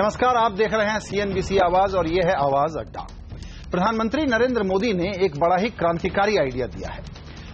नमस्कार, आप देख रहे हैं सीएनबीसी आवाज और ये है आवाज अड्डा। प्रधानमंत्री नरेंद्र मोदी ने एक बड़ा ही क्रांतिकारी आइडिया दिया है।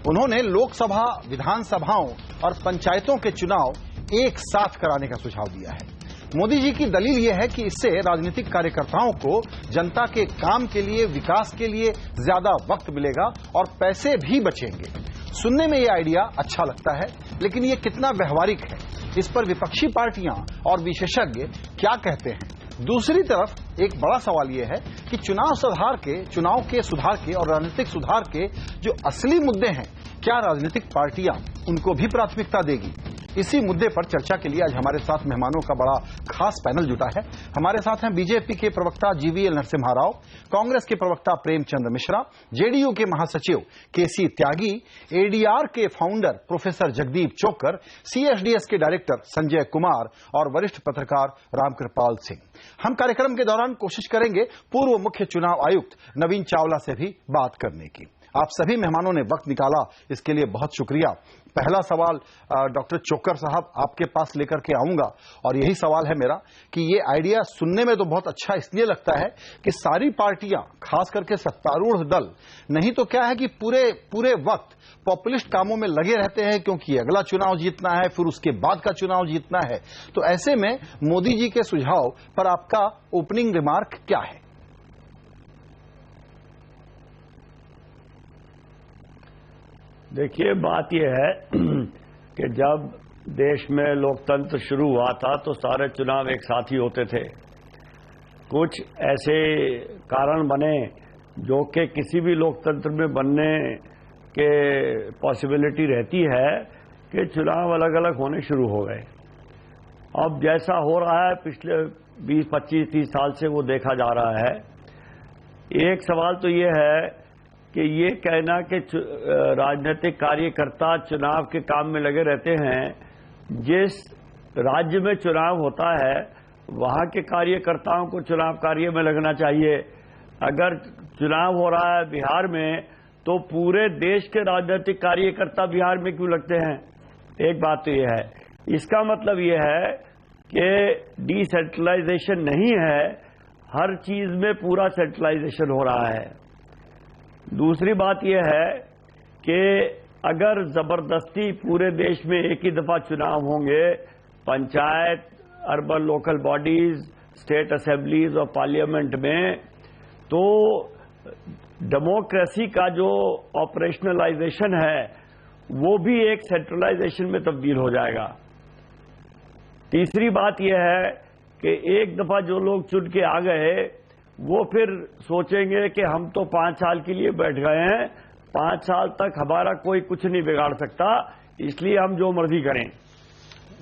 उन्होंने लोकसभा, विधानसभाओं और पंचायतों के चुनाव एक साथ कराने का सुझाव दिया है। मोदी जी की दलील यह है कि इससे राजनीतिक कार्यकर्ताओं को जनता के काम के लिए, विकास के लिए ज्यादा वक्त मिलेगा और पैसे भी बचेंगे। सुनने में यह आइडिया अच्छा लगता है, लेकिन यह कितना व्यवहारिक है, इस पर विपक्षी पार्टियां और विशेषज्ञ क्या कहते हैं। दूसरी तरफ एक बड़ा सवाल यह है कि चुनाव के सुधार के और राजनीतिक सुधार के जो असली मुद्दे हैं, क्या राजनीतिक पार्टियां उनको भी प्राथमिकता देगी। इसी मुद्दे पर चर्चा के लिए आज हमारे साथ मेहमानों का बड़ा खास पैनल जुटा है। हमारे साथ हैं बीजेपी के प्रवक्ता जीवीएल नरसिम्हा राव, कांग्रेस के प्रवक्ता प्रेमचंद मिश्रा, जेडीयू के महासचिव केसी त्यागी, एडीआर के फाउंडर प्रोफेसर जगदीप चोकर, सीएसडीएस के डायरेक्टर संजय कुमार और वरिष्ठ पत्रकार रामकृपाल सिंह। हम कार्यक्रम के दौरान कोशिश करेंगे पूर्व मुख्य चुनाव आयुक्त नवीन चावला से भी बात करने की। आप सभी मेहमानों ने वक्त निकाला, इसके लिए बहुत शुक्रिया। पहला सवाल डॉक्टर चोकर साहब आपके पास लेकर के आऊंगा और यही सवाल है मेरा कि ये आइडिया सुनने में तो बहुत अच्छा इसलिए लगता है कि सारी पार्टियां, खास करके सत्तारूढ़ दल, नहीं तो क्या है कि पूरे वक्त पॉपुलिस्ट कामों में लगे रहते हैं, क्योंकि अगला चुनाव जीतना है, फिर उसके बाद का चुनाव जीतना है। तो ऐसे में मोदी जी के सुझाव पर आपका ओपनिंग रिमार्क क्या है? देखिए, बात यह है कि जब देश में लोकतंत्र शुरू हुआ था तो सारे चुनाव एक साथ ही होते थे। कुछ ऐसे कारण बने जो कि किसी भी लोकतंत्र में बनने के पॉसिबिलिटी रहती है कि चुनाव अलग अलग होने शुरू हो गए। अब जैसा हो रहा है पिछले 20, 25, 30 साल से वो देखा जा रहा है। एक सवाल तो ये है कि ये कहना कि राजनीतिक कार्यकर्ता चुनाव के काम में लगे रहते हैं। जिस राज्य में चुनाव होता है वहां के कार्यकर्ताओं को चुनाव कार्य में लगना चाहिए। अगर चुनाव हो रहा है बिहार में तो पूरे देश के राजनीतिक कार्यकर्ता बिहार में क्यों लगते हैं? एक बात तो यह है। इसका मतलब यह है कि डिसेंट्रलाइजेशन नहीं है, हर चीज में पूरा सेंट्रलाइजेशन हो रहा है। दूसरी बात यह है कि अगर जबरदस्ती पूरे देश में एक ही दफा चुनाव होंगे, panchayat, urban local bodies, state assemblies और पार्लियामेंट में, तो डेमोक्रेसी का जो ऑपरेशनलाइजेशन है वो भी एक सेंट्रलाइजेशन में तब्दील हो जाएगा। तीसरी बात यह है कि एक दफा जो लोग चुन के आ गए वो फिर सोचेंगे कि हम तो 5 साल के लिए बैठ गए हैं, 5 साल तक हमारा कोई कुछ नहीं बिगाड़ सकता, इसलिए हम जो मर्जी करें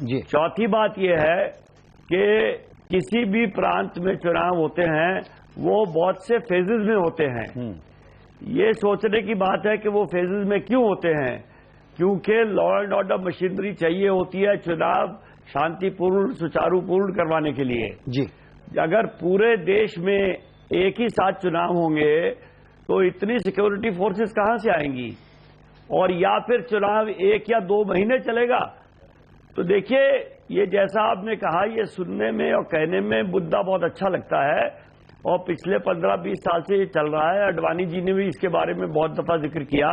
जी। चौथी बात यह है कि किसी भी प्रांत में चुनाव होते हैं वो बहुत से फेजेज में होते हैं। ये सोचने की बात है कि वो फेजेज में क्यों होते हैं, क्योंकि लॉ एंड ऑर्डर मशीनरी चाहिए होती है चुनाव शांतिपूर्ण, सुचारूपूर्ण करवाने के लिए जी। अगर पूरे देश में एक ही साथ चुनाव होंगे तो इतनी सिक्योरिटी फोर्सेस कहां से आएंगी, और या फिर चुनाव 1 या 2 महीने चलेगा। तो देखिए, ये जैसा आपने कहा, ये सुनने में और कहने में मुद्दा बहुत अच्छा लगता है और पिछले 15-20 साल से ये चल रहा है। अडवाणी जी ने भी इसके बारे में बहुत दफा जिक्र किया,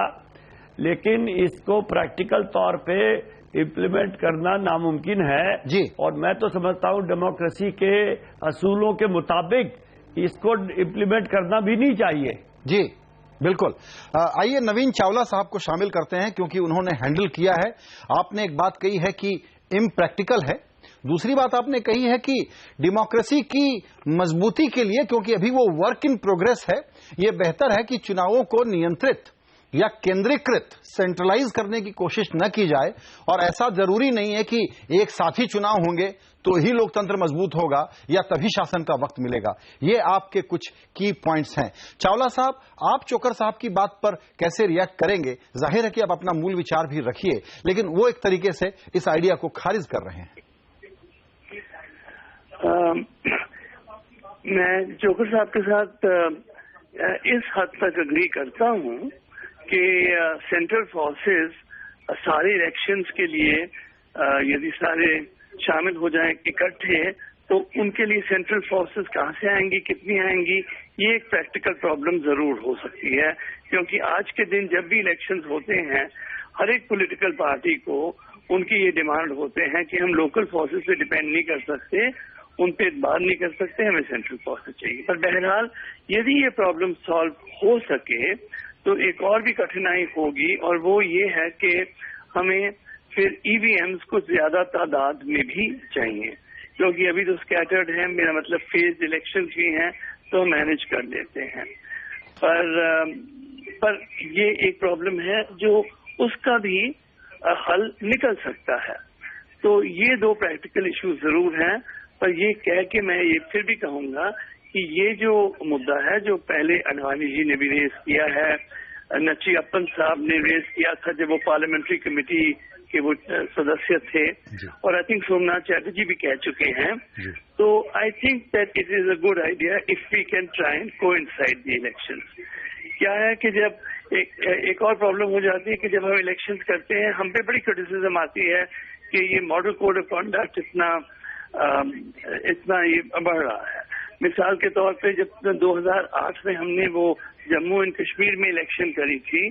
लेकिन इसको प्रैक्टिकल तौर पे इम्प्लीमेंट करना नामुमकिन है जी। और मैं तो समझता हूं डेमोक्रेसी के असूलों के मुताबिक इसको इम्प्लीमेंट करना भी नहीं चाहिए जी। बिल्कुल। आइए नवीन चावला साहब को शामिल करते हैं, क्योंकि उन्होंने हैंडल किया है। आपने एक बात कही है कि इम्प्रैक्टिकल है, दूसरी बात आपने कही है कि डेमोक्रेसी की मजबूती के लिए, क्योंकि अभी वो वर्क इन प्रोग्रेस है, ये बेहतर है कि चुनावों को नियंत्रित या केंद्रीकृत, सेंट्रलाइज करने की कोशिश न की जाए। और ऐसा जरूरी नहीं है कि एक साथ ही चुनाव होंगे तो ही लोकतंत्र मजबूत होगा या तभी शासन का वक्त मिलेगा। ये आपके कुछ की पॉइंट्स हैं। चावला साहब, आप चोकर साहब की बात पर कैसे रिएक्ट करेंगे? जाहिर है कि आप अपना मूल विचार भी रखिए, लेकिन वो एक तरीके से इस आइडिया को खारिज कर रहे हैं। मैं चोकर साहब के साथ इस हद तक अग्री करता हूं कि सेंट्रल फोर्सेस सारे इलेक्शंस के लिए यदि सारे शामिल हो जाएं इकट्ठे, तो उनके लिए सेंट्रल फोर्सेस कहाँ से आएंगी, कितनी आएंगी, ये एक प्रैक्टिकल प्रॉब्लम जरूर हो सकती है। क्योंकि आज के दिन जब भी इलेक्शंस होते हैं, हर एक पॉलिटिकल पार्टी को उनकी ये डिमांड होते हैं कि हम लोकल फोर्सेस पे डिपेंड नहीं कर सकते, उन पे इतबार नहीं कर सकते, हमें सेंट्रल फोर्सेस चाहिए। पर बहरहाल यदि ये प्रॉब्लम सॉल्व हो सके तो एक और भी कठिनाई होगी, और वो ये है कि हमें फिर ईवीएम्स को ज्यादा तादाद में भी चाहिए, क्योंकि अभी तो स्कैटर्ड है, मेरा मतलब फेज इलेक्शन भी हैं तो मैनेज कर लेते हैं। पर ये एक प्रॉब्लम है जो उसका भी हल निकल सकता है। तो ये दो प्रैक्टिकल इश्यूज जरूर हैं। पर ये कह के मैं ये फिर भी कहूंगा कि ये जो मुद्दा है जो पहले अडवाणी जी ने भी रेज किया है, नची अप्पन साहब ने रेज किया था जब वो पार्लियामेंट्री कमेटी के वो सदस्य थे, और आई थिंक सोमनाथ चैटर्जी भी कह चुके हैं। तो I think that it is a good idea if we can try and coincide the elections. क्या है कि जब एक और प्रॉब्लम हो जाती है कि जब हम इलेक्शंस करते हैं, हम पे बड़ी क्रिटिसिज्म आती है कि ये मॉडल कोड ऑफ कंडक्ट इतना ये बढ़ रहा है। मिसाल के तौर पे जब 2008 में हमने वो जम्मू एंड कश्मीर में इलेक्शन करी थी,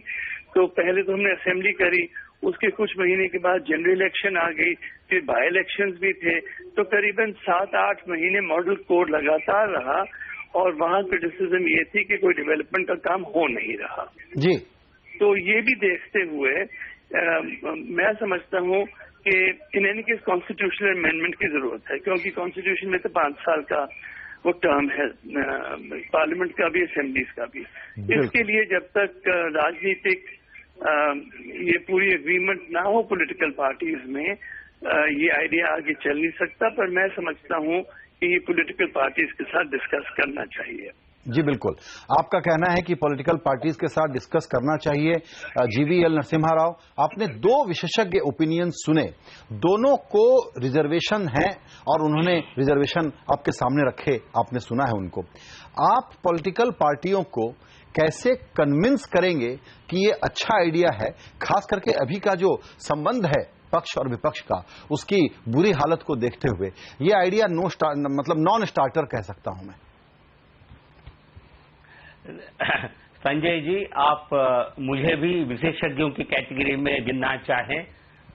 तो पहले तो हमने असेंबली करी, उसके कुछ महीने के बाद जनरल इलेक्शन आ गई, फिर बाई इलेक्शंस भी थे, तो करीबन 7-8 महीने मॉडल कोड लगातार रहा, और वहां क्रिटिसिज्म ये थी कि कोई डेवलपमेंट का काम हो नहीं रहा जी। तो ये भी देखते हुए मैं समझता हूँ कि in any case constitutional amendment की जरूरत है, क्योंकि कॉन्स्टिट्यूशन में तो 5 साल का वो टर्म है, पार्लियामेंट का भी, असेंबलीज का भी। इसके लिए जब तक राजनीतिक ये पूरी एग्रीमेंट ना हो पॉलिटिकल पार्टीज में, ये आइडिया आगे चल नहीं सकता। पर मैं समझता हूँ कि ये पॉलिटिकल पार्टीज के साथ डिस्कस करना चाहिए। जी बिल्कुल, आपका कहना है कि पॉलिटिकल पार्टीज के साथ डिस्कस करना चाहिए। जीवीएल नरसिम्हा राव, आपने 2 विशेषज्ञ ओपिनियन सुने, दोनों को रिजर्वेशन है और उन्होंने रिजर्वेशन आपके सामने रखे, आपने सुना है उनको। आप पॉलिटिकल पार्टियों को कैसे कन्विंस करेंगे कि ये अच्छा आइडिया है, खास करके अभी का जो संबंध है पक्ष और विपक्ष का, उसकी बुरी हालत को देखते हुए? ये आइडिया मतलब नॉन स्टार्टर कह सकता हूं मैं। संजय जी, आप मुझे भी विशेषज्ञों की कैटेगरी में गिनना चाहें?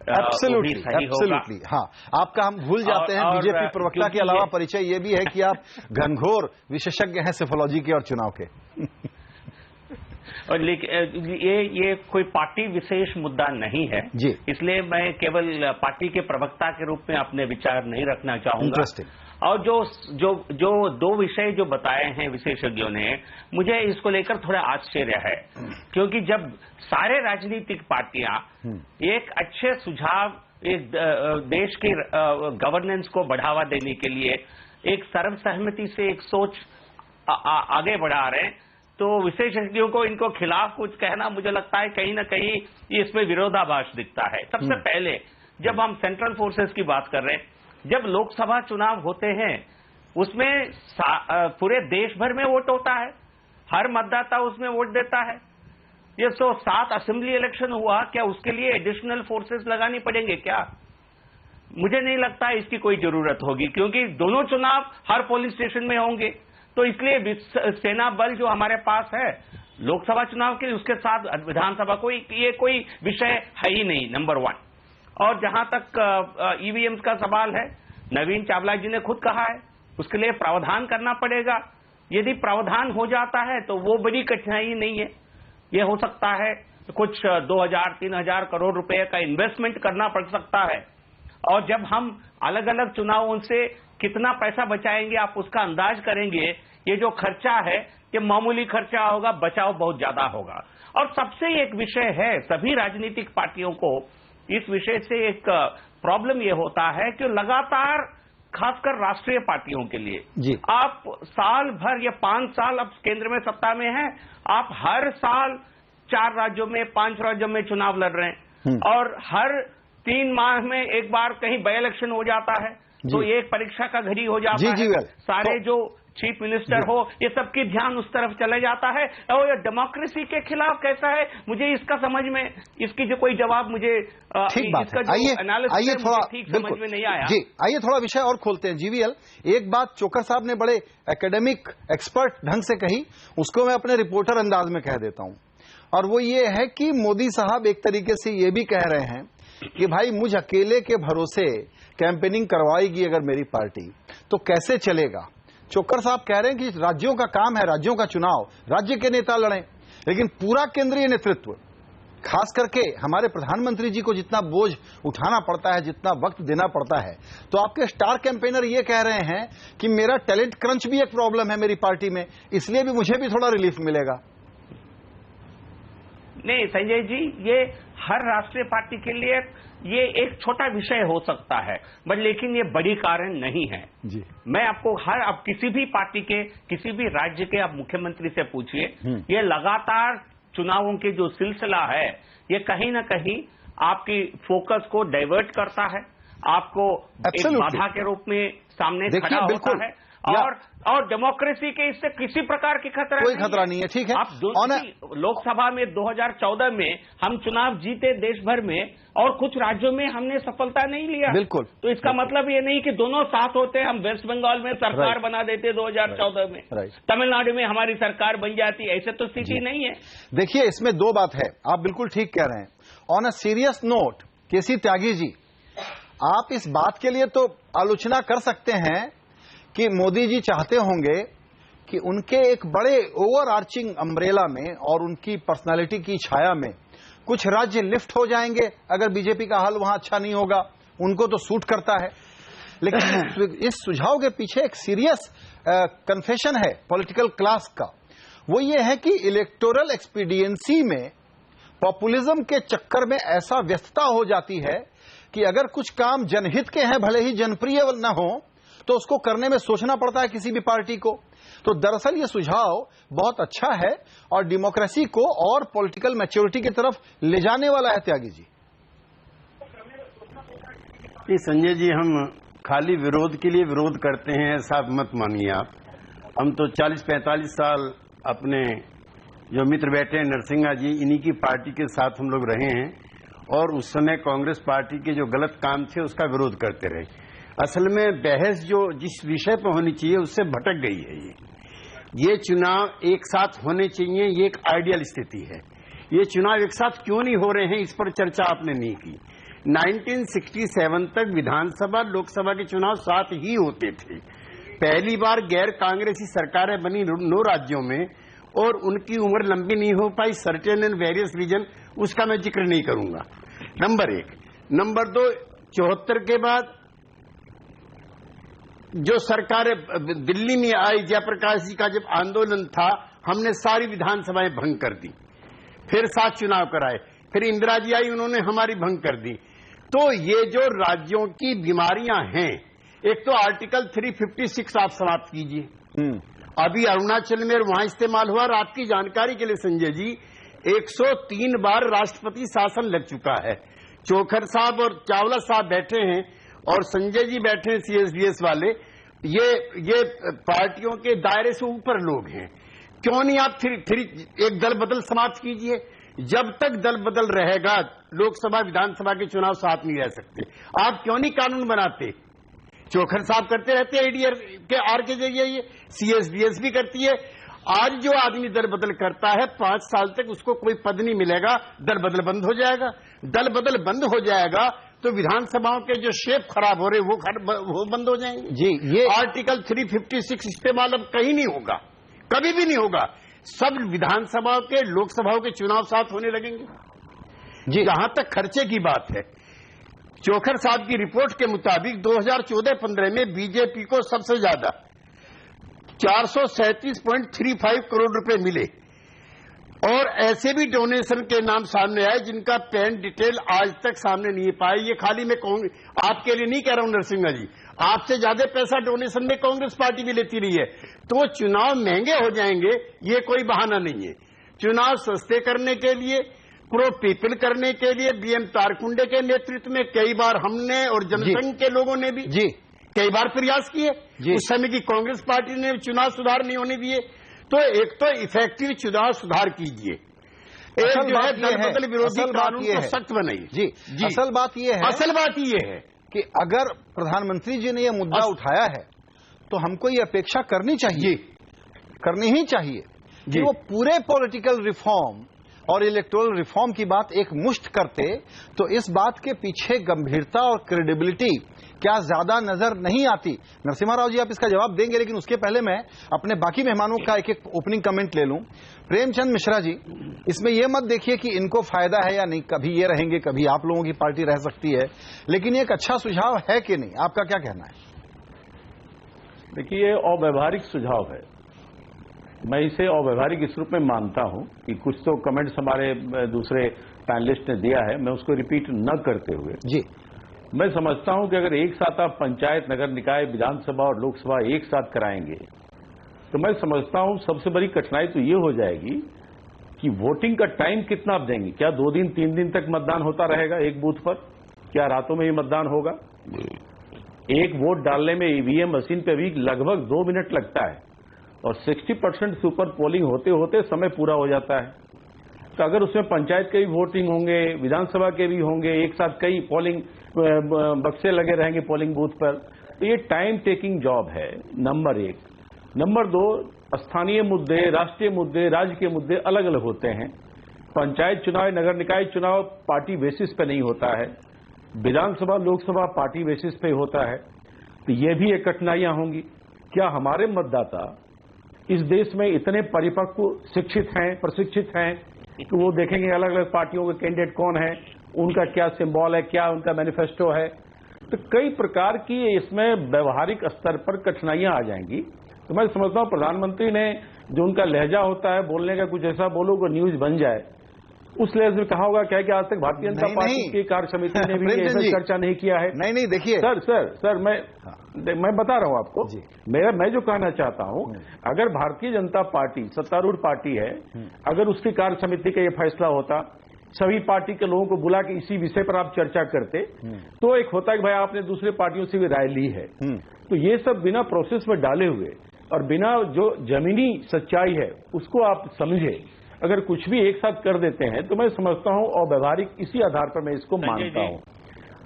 एब्सोल्युटली, हाँ। आपका हम भूल जाते हैं, बीजेपी प्रवक्ता के अलावा परिचय ये भी है कि आप घनघोर विशेषज्ञ हैं सिफोलॉजी के और चुनाव के। और ये कोई पार्टी विशेष मुद्दा नहीं है जी, इसलिए मैं केवल पार्टी के प्रवक्ता के रूप में अपने विचार नहीं रखना चाहूंगा। और जो 2 विषय जो बताए हैं विशेषज्ञों ने, मुझे इसको लेकर थोड़ा आश्चर्य है, क्योंकि जब सारे राजनीतिक पार्टियां एक अच्छे सुझाव, एक देश के गवर्नेंस को बढ़ावा देने के लिए एक सर्वसहमति से एक सोच आगे बढ़ा रहे हैं, तो विशेषज्ञों को इनको खिलाफ कुछ कहना, मुझे लगता है कहीं ना कहीं इसमें विरोधाभास दिखता है। सबसे पहले जब हम सेंट्रल फोर्सेस की बात कर रहे हैं, जब लोकसभा चुनाव होते हैं उसमें पूरे देश भर में वोट होता है, हर मतदाता उसमें वोट देता है। ये 7 असेंबली इलेक्शन हुआ, क्या उसके लिए एडिशनल फोर्सेस लगानी पड़ेंगे क्या? मुझे नहीं लगता है इसकी कोई जरूरत होगी, क्योंकि दोनों चुनाव हर पोलिंग स्टेशन में होंगे। तो इसलिए सेना बल जो हमारे पास है लोकसभा चुनाव के, उसके साथ विधानसभा को ये कोई विषय है ही नहीं, नंबर 1। और जहां तक ईवीएम्स का सवाल है, नवीन चावला जी ने खुद कहा है उसके लिए प्रावधान करना पड़ेगा। यदि प्रावधान हो जाता है तो वो बड़ी कठिनाई नहीं है। ये हो सकता है कुछ 2000-3000 करोड़ रुपए का इन्वेस्टमेंट करना पड़ सकता है, और जब हम अलग अलग चुनावों से कितना पैसा बचाएंगे आप उसका अंदाज करेंगे। ये जो खर्चा है ये मामूली खर्चा होगा, बचाव बहुत ज्यादा होगा। और सबसे एक विषय है, सभी राजनीतिक पार्टियों को इस विषय से एक प्रॉब्लम ये होता है कि लगातार, खासकर राष्ट्रीय पार्टियों के लिए, आप साल भर, ये 5 साल अब केंद्र में सत्ता में है, आप हर साल 4 राज्यों में, 5 राज्यों में चुनाव लड़ रहे हैं, और हर 3 माह में एक बार कहीं बाई इलेक्शन हो जाता है, तो एक परीक्षा का घड़ी हो जाता है। सारे जो चीफ मिनिस्टर हो, ये सबकी ध्यान उस तरफ चले जाता है। और ये डेमोक्रेसी के खिलाफ कैसा है, मुझे इसका समझ में, इसकी जो कोई जवाब मुझे ठीक बात है। आइए थोड़ा ठीक समझ में नहीं आया। जी आइए थोड़ा विषय और खोलते हैं। जीवीएल, एक बात चोकर साहब ने बड़े एकेडमिक एक्सपर्ट ढंग से कही, उसको मैं अपने रिपोर्टर अंदाज में कह देता हूं, और वो ये है कि मोदी साहब एक तरीके से ये भी कह रहे हैं कि भाई मुझ अकेले के भरोसे कैंपेनिंग करवाएगी अगर मेरी पार्टी तो कैसे चलेगा। चोकर साहब कह रहे हैं कि राज्यों का काम है, राज्यों का चुनाव, राज्य के नेता लड़ें, लेकिन पूरा केंद्रीय नेतृत्व, खास करके हमारे प्रधानमंत्री जी को जितना बोझ उठाना पड़ता है, जितना वक्त देना पड़ता है, तो आपके स्टार कैंपेनर ये कह रहे हैं कि मेरा टैलेंट क्रंच भी एक प्रॉब्लम है मेरी पार्टी में, इसलिए भी मुझे भी थोड़ा रिलीफ मिलेगा। नहीं संजय जी, ये हर राष्ट्रीय पार्टी के लिए ये एक छोटा विषय हो सकता है, बट लेकिन ये बड़ी कारण नहीं है जी। मैं आपको अब किसी भी पार्टी के, किसी भी राज्य के आप मुख्यमंत्री से पूछिए, ये लगातार चुनावों के जो सिलसिला है, ये कहीं ना कहीं आपकी फोकस को डाइवर्ट करता है, आपको एक बाधा के रूप में सामने खड़ा होता है, और डेमोक्रेसी के इससे किसी प्रकार की खतरा कोई खतरा नहीं है। ठीक है, आप लोकसभा में 2014 में हम चुनाव जीते देश भर में, और कुछ राज्यों में हमने सफलता नहीं लिया। बिल्कुल, तो इसका मतलब ये नहीं कि दोनों साथ होते, हम वेस्ट बंगाल में सरकार बना देते 2014 में, तमिलनाडु में हमारी सरकार बन जाती, ऐसे तो स्थिति नहीं है। देखिए, इसमें दो बात है, आप बिल्कुल ठीक कह रहे हैं। ऑन अ सीरियस नोट, केसी त्यागी जी, आप इस बात के लिए तो आलोचना कर सकते हैं कि मोदी जी चाहते होंगे कि उनके एक बड़े ओवर आर्चिंग अम्ब्रेला में और उनकी पर्सनालिटी की छाया में कुछ राज्य लिफ्ट हो जाएंगे अगर बीजेपी का हाल वहां अच्छा नहीं होगा, उनको तो सूट करता है। लेकिन इस सुझाव के पीछे एक सीरियस कन्फेशन है पॉलिटिकल क्लास का, वो ये है कि इलेक्टोरल एक्सपीडियंसी में, पॉपुलिज्म के चक्कर में ऐसा व्यस्तता हो जाती है कि अगर कुछ काम जनहित के हैं, भले ही जनप्रिय न हो, तो उसको करने में सोचना पड़ता है किसी भी पार्टी को। तो दरअसल ये सुझाव बहुत अच्छा है और डेमोक्रेसी को और पॉलिटिकल मैच्योरिटी की तरफ ले जाने वाला है। त्यागी जी, संजय जी, हम खाली विरोध के लिए विरोध करते हैं ऐसा मत मानिए आप। हम तो 40-45 साल अपने जो मित्र बैठे हैं नरसिंहा जी, इन्हीं की पार्टी के साथ हम लोग रहे हैं, और उस समय कांग्रेस पार्टी के जो गलत काम थे उसका विरोध करते रहे। असल में बहस जो जिस विषय पर होनी चाहिए उससे भटक गई है। ये चुनाव एक साथ होने चाहिए, ये एक आइडियल स्थिति है। ये चुनाव एक साथ क्यों नहीं हो रहे हैं, इस पर चर्चा आपने नहीं की। 1967 तक विधानसभा लोकसभा के चुनाव साथ ही होते थे। पहली बार गैर कांग्रेसी सरकारें बनी 9 राज्यों में, और उनकी उम्र लंबी नहीं हो पाई, सर्टेन एंड वेरियस रीजन, उसका मैं जिक्र नहीं करूंगा। नंबर 1। नंबर 2, 74 के बाद जो सरकारें दिल्ली में आई, जयप्रकाश जी का जब आंदोलन था, हमने सारी विधानसभाएं भंग कर दी, फिर 7 चुनाव कराए, फिर इंदिरा जी आई, उन्होंने हमारी भंग कर दी। तो ये जो राज्यों की बीमारियां हैं, एक तो आर्टिकल 356 आप समाप्त कीजिए। अभी अरुणाचल में वहां इस्तेमाल हुआ, और आपकी जानकारी के लिए संजय जी, 103 बार राष्ट्रपति शासन लग चुका है। चोखर साहब और चावला साहब बैठे हैं, और संजय जी बैठे हैं CSDS वाले, ये पार्टियों के दायरे से ऊपर लोग हैं। क्यों नहीं आप फिर एक दल बदल समाप्त कीजिए? जब तक दल बदल रहेगा, लोकसभा विधानसभा के चुनाव साथ नहीं रह सकते। आप क्यों नहीं कानून बनाते? चोखर साहब करते रहते हैं ADR के आर के जरिए, ये CSDS भी करती है। आज जो आदमी दल बदल करता है, 5 साल तक उसको कोई पद नहीं मिलेगा, दल बदल बंद हो जाएगा। दल बदल बंद हो जाएगा तो विधानसभाओं के जो शेप खराब हो रहे वो बंद हो जाएंगे। जी, ये आर्टिकल 356 इस्तेमाल अब कहीं नहीं होगा, कभी भी नहीं होगा। सब विधानसभाओं के, लोकसभाओं के चुनाव साथ होने लगेंगे। जी, जहां तक खर्चे की बात है, चोखर साहब की रिपोर्ट के मुताबिक 2014-15 में बीजेपी को सबसे ज्यादा 437.35 करोड़ रुपए मिले, और ऐसे भी डोनेशन के नाम सामने आए जिनका पेन डिटेल आज तक सामने नहीं पाए। ये खाली मैं आपके लिए नहीं कह रहा हूं नरसिंहा जी, आपसे ज्यादा पैसा डोनेशन में कांग्रेस पार्टी भी लेती रही है। तो चुनाव महंगे हो जाएंगे, ये कोई बहाना नहीं है। चुनाव सस्ते करने के लिए, प्रो पीपल करने के लिए BM तारकुंडे के नेतृत्व में कई बार हमने और जनसंघ के लोगों ने भी कई बार प्रयास किए, उस समय की कांग्रेस पार्टी ने चुनाव सुधार नहीं होने दिए। तो एक तो इफेक्टिव चुनाव सुधार कीजिए, एक जो है दल बदल विरोधी कानून को सख्त बनाइए। जी, असल बात ये है कि अगर प्रधानमंत्री जी ने यह मुद्दा उठाया है तो हमको ये अपेक्षा करनी ही चाहिए कि वो पूरे पॉलिटिकल रिफॉर्म और इलेक्टोरल रिफॉर्म की बात एक मुश्त करते तो इस बात के पीछे गंभीरता और क्रेडिबिलिटी क्या ज्यादा नजर नहीं आती। नरसिम्हा राव जी आप इसका जवाब देंगे, लेकिन उसके पहले मैं अपने बाकी मेहमानों का एक एक ओपनिंग कमेंट ले लूं। प्रेमचंद मिश्रा जी, इसमें यह मत देखिए कि इनको फायदा है या नहीं, कभी ये रहेंगे कभी आप लोगों की पार्टी रह सकती है, लेकिन ये एक अच्छा सुझाव है कि नहीं, आपका क्या कहना है? देखिए, ये अव्यवहारिक सुझाव है। मैं इसे अव्यवहारिक इस रूप में मानता हूं कि कुछ तो कमेंट्स हमारे दूसरे पैनलिस्ट ने दिया है, मैं उसको रिपीट न करते हुए जी मैं समझता हूं कि अगर एक साथ आप पंचायत, नगर निकाय, विधानसभा और लोकसभा एक साथ कराएंगे तो मैं समझता हूं सबसे बड़ी कठिनाई तो ये हो जाएगी कि वोटिंग का टाइम कितना आप देंगे। क्या 2 दिन 3 दिन तक मतदान होता रहेगा एक बूथ पर? क्या रातों में ही मतदान होगा? एक वोट डालने में ईवीएम मशीन पे भी लगभग 2 मिनट लगता है और 60% सुपर पोलिंग होते होते समय पूरा हो जाता है। तो अगर उसमें पंचायत के भी वोटिंग होंगे, विधानसभा के भी होंगे, एक साथ कई पोलिंग बक्से लगे रहेंगे पोलिंग बूथ पर, तो ये टाइम टेकिंग जॉब है, नंबर 1। नंबर 2, स्थानीय मुद्दे, राष्ट्रीय मुद्दे, राज्य के मुद्दे अलग अलग होते हैं। पंचायत चुनाव, नगर निकाय चुनाव पार्टी बेसिस पे नहीं होता है, विधानसभा, लोकसभा पार्टी बेसिस पे होता है। तो ये भी एक कठिनाइयां होंगी। क्या हमारे मतदाता इस देश में इतने परिपक्व, शिक्षित हैं, प्रशिक्षित हैं कि वो देखेंगे अलग अलग पार्टियों के कैंडिडेट कौन है, उनका क्या सिंबल है, क्या उनका मैनिफेस्टो है? तो कई प्रकार की इसमें व्यवहारिक स्तर पर कठिनाइयां आ जाएंगी। तो मैं समझता हूं प्रधानमंत्री ने जो उनका लहजा होता है बोलने का, कुछ ऐसा बोलो कि न्यूज बन जाए, उस लहजे में कहा होगा क्या कि आज तक भारतीय जनता पार्टी की कार्य समिति ने भी ऐसा चर्चा नहीं किया है। नहीं देखिए सर मैं बता रहा हूं आपको, मैं जो कहना चाहता हूं, अगर भारतीय जनता पार्टी सत्तारूढ़ पार्टी है, अगर उसकी कार्य समिति का ये फैसला होता, सभी पार्टी के लोगों को बुला के इसी विषय पर आप चर्चा करते, तो एक होता है कि भाई आपने दूसरे पार्टियों से भी राय ली है। तो ये सब बिना प्रोसेस में डाले हुए और बिना जो जमीनी सच्चाई है उसको आप समझे अगर कुछ भी एक साथ कर देते हैं, तो मैं समझता हूं और व्यवहारिक इसी आधार पर मैं इसको मानता हूं।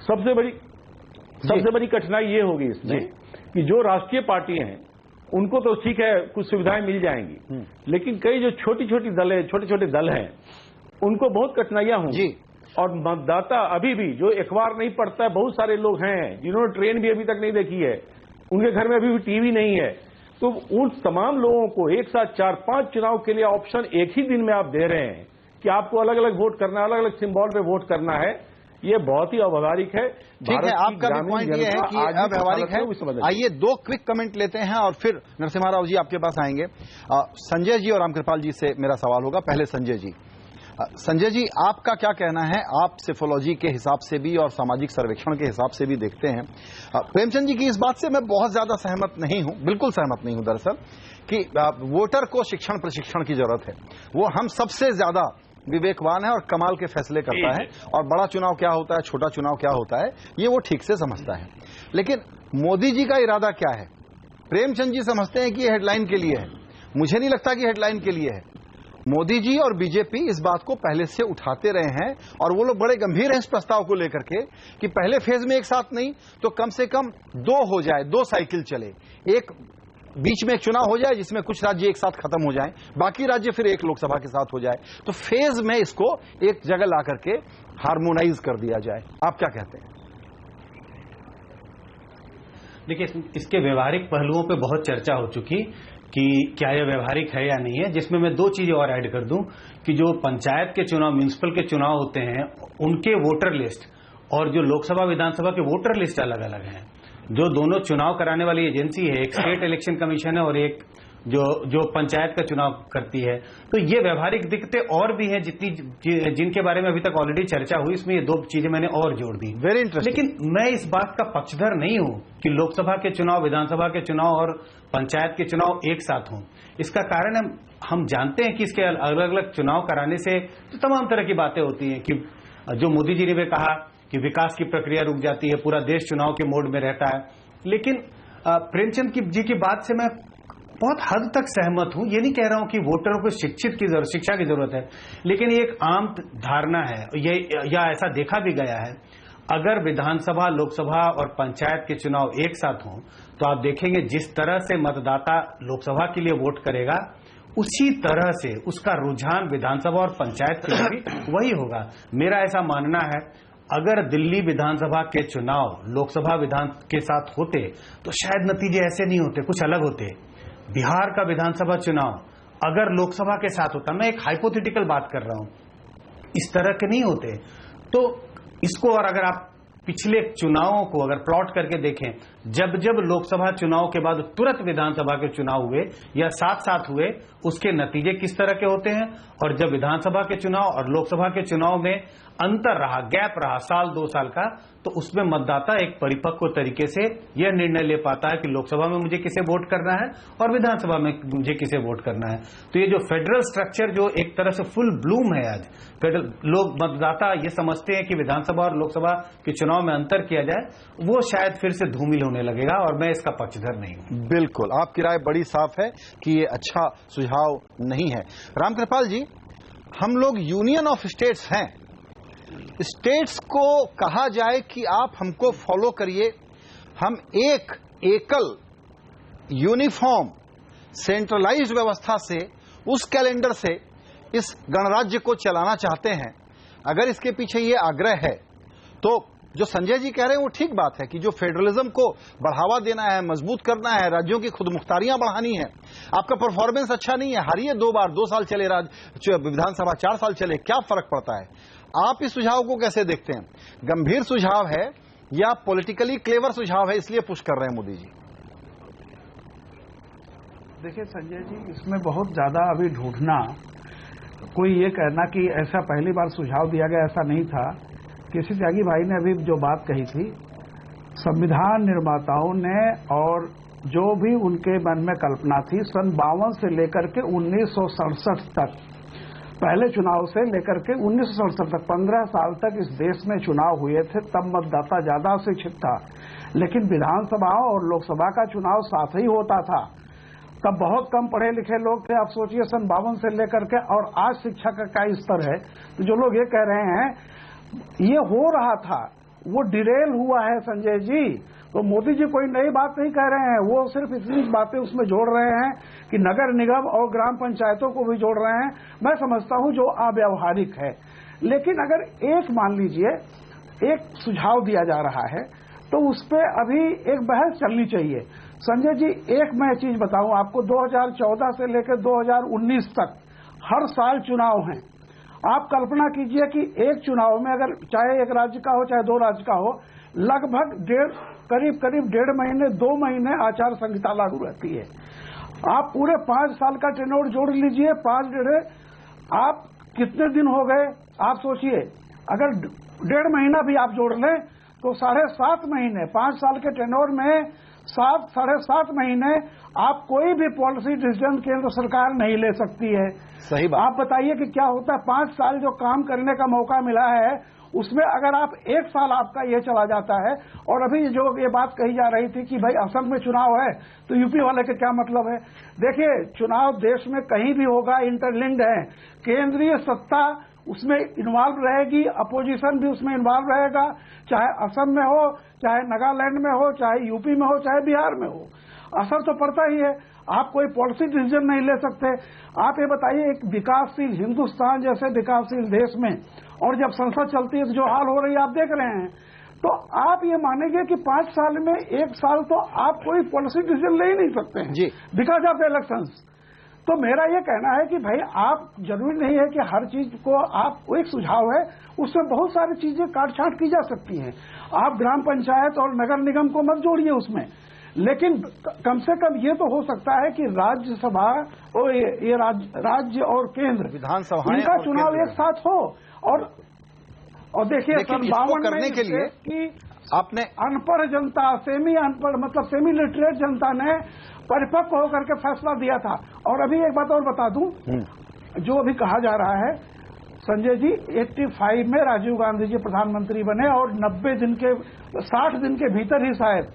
सबसे बड़ी कठिनाई ये होगी इसमें कि जो राष्ट्रीय पार्टियां हैं उनको तो ठीक है कुछ सुविधाएं मिल जाएंगी, लेकिन कई जो छोटे छोटे दल हैं उनको बहुत कठिनाइयां होंगी। और मतदाता अभी भी जो अखबार नहीं पढ़ता है, बहुत सारे लोग हैं जिन्होंने ट्रेन भी अभी तक नहीं देखी है, उनके घर में अभी भी टीवी नहीं है, तो उन तमाम लोगों को एक साथ 4-5 चुनाव के लिए ऑप्शन एक ही दिन में आप दे रहे हैं कि आपको अलग अलग वोट करना है, अलग अलग सिंबल पे वोट करना है। ये बहुत ही अव्यवहारिक है। ठीक है, आपका भी पॉइंट ये है कि अव्यवहारिक है। आइए 2 क्विक कमेंट लेते हैं और फिर नरसिम्हा राव जी आपके पास आएंगे। संजय जी और रामकृपाल जी से मेरा सवाल होगा। पहले संजय जी, आपका क्या कहना है? आप सिफोलॉजी के हिसाब से भी और सामाजिक सर्वेक्षण के हिसाब से भी देखते हैं। प्रेमचंद जी की इस बात से मैं बहुत ज्यादा सहमत नहीं हूं, बिल्कुल सहमत नहीं हूं दरअसल, कि वोटर को शिक्षण प्रशिक्षण की जरूरत है। वो हम सबसे ज्यादा विवेकवान है और कमाल के फैसले करता है, और बड़ा चुनाव क्या होता है, छोटा चुनाव क्या होता है, ये वो ठीक से समझता है। लेकिन मोदी जी का इरादा क्या है? प्रेमचंद जी समझते हैं कि ये हेडलाइन के लिए है, मुझे नहीं लगता कि हेडलाइन के लिए है। मोदी जी और बीजेपी इस बात को पहले से उठाते रहे हैं और वो लोग बड़े गंभीर हैं इस प्रस्ताव को लेकर के कि पहले फेज में एक साथ नहीं तो कम से कम 2 हो जाए, 2 साइकिल चले, एक बीच में एक चुनाव हो जाए जिसमें कुछ राज्य एक साथ खत्म हो जाएं, बाकी राज्य फिर एक लोकसभा के साथ हो जाए, तो फेज में इसको एक जगह ला करके हार्मोनाइज कर दिया जाए। आप क्या कहते हैं? देखिए, इसके व्यवहारिक पहलुओं पे बहुत चर्चा हो चुकी कि क्या यह व्यवहारिक है या नहीं है, जिसमें मैं 2 चीजें और ऐड कर दूं कि जो पंचायत के चुनाव, म्युनिसिपल के चुनाव होते हैं, उनके वोटर लिस्ट और जो लोकसभा विधानसभा के वोटर लिस्ट अलग अलग हैं। जो दोनों चुनाव कराने वाली एजेंसी है, एक स्टेट इलेक्शन कमीशन है और एक जो पंचायत का चुनाव करती है, तो ये व्यवहारिक दिक्कतें और भी हैं जिनके बारे में अभी तक ऑलरेडी चर्चा हुई। इसमें ये 2 चीजें मैंने और जोड़ दी। Very interesting. लेकिन मैं इस बात का पक्षधर नहीं हूं कि लोकसभा के चुनाव, विधानसभा के चुनाव और पंचायत के चुनाव एक साथ हों। इसका कारण हम जानते हैं कि इसके अलग अलग चुनाव कराने से तो तमाम तरह की बातें होती हैं कि जो मोदी जी ने भी कहा कि विकास की प्रक्रिया रुक जाती है, पूरा देश चुनाव के मोड में रहता है, लेकिन प्रेमचंद जी की बात से मैं बहुत हद तक सहमत हूं। ये नहीं कह रहा हूं कि वोटरों को शिक्षा की जरूरत है, लेकिन ये एक आम धारणा है या ऐसा देखा भी गया है। अगर विधानसभा, लोकसभा और पंचायत के चुनाव एक साथ हों तो आप देखेंगे जिस तरह से मतदाता लोकसभा के लिए वोट करेगा उसी तरह से उसका रुझान विधानसभा और पंचायत के लिए भी वही होगा। मेरा ऐसा मानना है अगर दिल्ली विधानसभा के चुनाव लोकसभा विधान के साथ होते तो शायद नतीजे ऐसे नहीं होते, कुछ अलग होते। बिहार का विधानसभा चुनाव अगर लोकसभा के साथ होता, मैं एक हाइपोथेटिकल बात कर रहा हूं, इस तरह के नहीं होते। तो इसको और अगर आप पिछले चुनावों को अगर प्लॉट करके देखें, जब जब लोकसभा चुनाव के बाद तुरंत विधानसभा के चुनाव हुए या साथ साथ हुए, उसके नतीजे किस तरह के होते हैं। और जब विधानसभा के चुनाव और लोकसभा के चुनाव में अंतर रहा, गैप रहा साल 2 साल का, तो उसमें मतदाता एक परिपक्व तरीके से यह निर्णय ले पाता है कि लोकसभा में मुझे किसे वोट करना है और विधानसभा में मुझे किसे वोट करना है। तो ये जो फेडरल स्ट्रक्चर जो एक तरह से फुल ब्लूम है आज, लोग मतदाता ये समझते हैं कि विधानसभा और लोकसभा के चुनाव में अंतर किया जाए, वो शायद फिर से धूमिल होने लगेगा और मैं इसका पक्षधर नहीं हूं। बिल्कुल, आपकी राय बड़ी साफ है कि ये अच्छा सुझाव नहीं है। रामकृपाल जी, हम लोग यूनियन ऑफ स्टेट्स हैं। स्टेट्स को कहा जाए कि आप हमको फॉलो करिए, हम एक एकल यूनिफॉर्म सेंट्रलाइज्ड व्यवस्था से, उस कैलेंडर से इस गणराज्य को चलाना चाहते हैं। अगर इसके पीछे ये आग्रह है तो जो संजय जी कह रहे हैं वो ठीक बात है कि जो फेडरलिज्म को बढ़ावा देना है, मजबूत करना है, राज्यों की खुद मुख्तारियां बढ़ानी है। आपका परफॉर्मेंस अच्छा नहीं है, हारिए 2 बार, 2 साल चले विधानसभा, 4 साल चले, क्या फर्क पड़ता है। आप इस सुझाव को कैसे देखते हैं? गंभीर सुझाव है या पॉलिटिकली क्लेवर सुझाव है, इसलिए पुश कर रहे हैं मोदी जी? देखिए संजय जी, इसमें बहुत ज्यादा अभी ढूंढना, कोई ये कहना कि ऐसा पहली बार सुझाव दिया गया, ऐसा नहीं था। किसी त्यागी भाई ने अभी जो बात कही थी, संविधान निर्माताओं ने और जो भी उनके मन में कल्पना थी, सन 52 से लेकर के 1967 तक, पहले चुनाव से लेकर के 1967 तक 15 साल तक इस देश में चुनाव हुए थे। तब मतदाता ज्यादा शिक्षित था, लेकिन विधानसभा और लोकसभा का चुनाव साथ ही होता था। तब बहुत कम पढ़े लिखे लोग थे। आप सोचिए सन 52 से लेकर के और आज शिक्षा का क्या स्तर है। तो जो लोग ये कह रहे हैं ये हो रहा था, वो डिरेल हुआ है संजय जी। तो मोदी जी कोई नई बात नहीं कह रहे हैं, वो सिर्फ इतनी बातें उसमें जोड़ रहे हैं कि नगर निगम और ग्राम पंचायतों को भी जोड़ रहे हैं। मैं समझता हूं जो अव्यावहारिक है। लेकिन अगर एक मान लीजिए एक सुझाव दिया जा रहा है तो उस पर अभी एक बहस चलनी चाहिए। संजय जी, एक मैं चीज बताऊं आपको, 2014 से लेकर 2019 तक हर साल चुनाव हैं। आप कल्पना कीजिए कि एक चुनाव में अगर चाहे एक राज्य का हो चाहे 2 राज्य का हो, लगभग करीब 1.5 महीने 2 महीने आचार संहिता लागू रहती है। आप पूरे 5 साल का टेन्योर जोड़ लीजिए, 5 आप कितने दिन हो गए आप सोचिए। अगर 1.5 महीना भी आप जोड़ लें तो 7.5 महीने, 5 साल के टेन्योर में 7.5 महीने आप कोई भी पॉलिसी डिसीजन केंद्र सरकार नहीं ले सकती है। सही बात। आप बताइए कि क्या होता है, 5 साल जो काम करने का मौका मिला है उसमें अगर आप 1 साल आपका ये चला जाता है। और अभी जो ये बात कही जा रही थी कि भाई असम में चुनाव है तो यूपी वाले के क्या मतलब है। देखिए, चुनाव देश में कहीं भी होगा, इंटरलिंक्ड है। केंद्रीय सत्ता उसमें इन्वॉल्व रहेगी, अपोजिशन भी उसमें इन्वॉल्व रहेगा, चाहे असम में हो, चाहे नागालैंड में हो, चाहे यूपी में हो, चाहे बिहार में हो, असर तो पड़ता ही है। आप कोई पॉलिसी डिसीजन नहीं ले सकते। आप ये बताइए, एक विकासशील हिंदुस्तान जैसे विकासशील देश में और जब संसद चलती है तो जो हाल हो रही है आप देख रहे हैं, तो आप ये मानेंगे कि 5 साल में 1 साल तो आप कोई पॉलिसी डिसीजन ले ही नहीं सकते हैं बिकॉज ऑफ इलेक्शंस। तो मेरा ये कहना है कि भाई आप, जरूरी नहीं है कि हर चीज को आप, एक सुझाव है उसमें बहुत सारी चीजें काट छांट की जा सकती हैं। आप ग्राम पंचायत और नगर निगम को मत जोड़िए उसमें, लेकिन कम से कम ये तो हो सकता है कि राज्यसभा और ये राज्य और केंद्र विधानसभा इनका चुनाव एक साथ हो। और देखिए, सन 52 करने के लिए कि आपने अनपढ़ जनता, सेमी अनपढ़ मतलब सेमी लिटरेट जनता ने परिपक्व होकर के फैसला दिया था। और अभी एक बात और बता दूं, जो अभी कहा जा रहा है संजय जी, 85 में राजीव गांधी जी प्रधानमंत्री बने और 60 दिन के भीतर ही शायद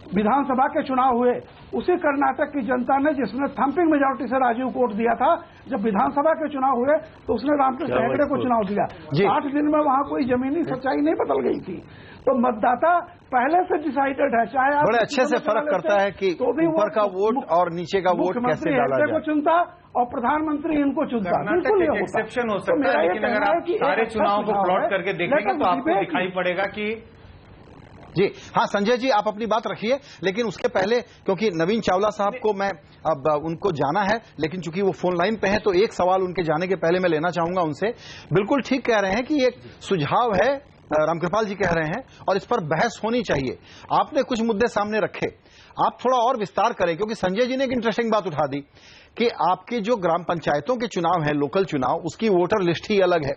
विधानसभा के चुनाव हुए, उसी कर्नाटक की जनता ने, जिसने थम्पिंग मेजोरिटी से राजीव को वोट दिया था, जब विधानसभा के चुनाव हुए तो उसने रामकृष्ण हेगड़े को चुनाव दिया। 8 दिन में वहां कोई जमीनी सच्चाई नहीं बदल गई थी। तो मतदाता पहले से डिसाइडेड है, चाहे आप बड़े अच्छे से फर्क करता है कि तो भी ऊपर का वोट और नीचे का वोट कैसे डाला जाए। को चुनता और प्रधानमंत्री इनको चुनता। बिल्कुल ये एक्सेप्शन हो सकता है, लेकिन अगर आप सारे चुनाव को प्लॉट करके देखेंगे तो आपको दिखाई पड़ेगा कि जी हाँ। संजय जी आप अपनी बात रखिए, लेकिन उसके पहले क्योंकि नवीन चावला साहब को मैं अब उनको जाना है, लेकिन चूंकि वो फोन लाइन पे हैं तो एक सवाल उनके जाने के पहले मैं लेना चाहूंगा उनसे। बिल्कुल ठीक कह रहे हैं कि एक सुझाव है, रामकृपाल जी कह रहे हैं, और इस पर बहस होनी चाहिए। आपने कुछ मुद्दे सामने रखे, आप थोड़ा और विस्तार करें, क्योंकि संजय जी ने एक इंटरेस्टिंग बात उठा दी कि आपके जो ग्राम पंचायतों के चुनाव है, लोकल चुनाव, उसकी वोटर लिस्ट ही अलग है।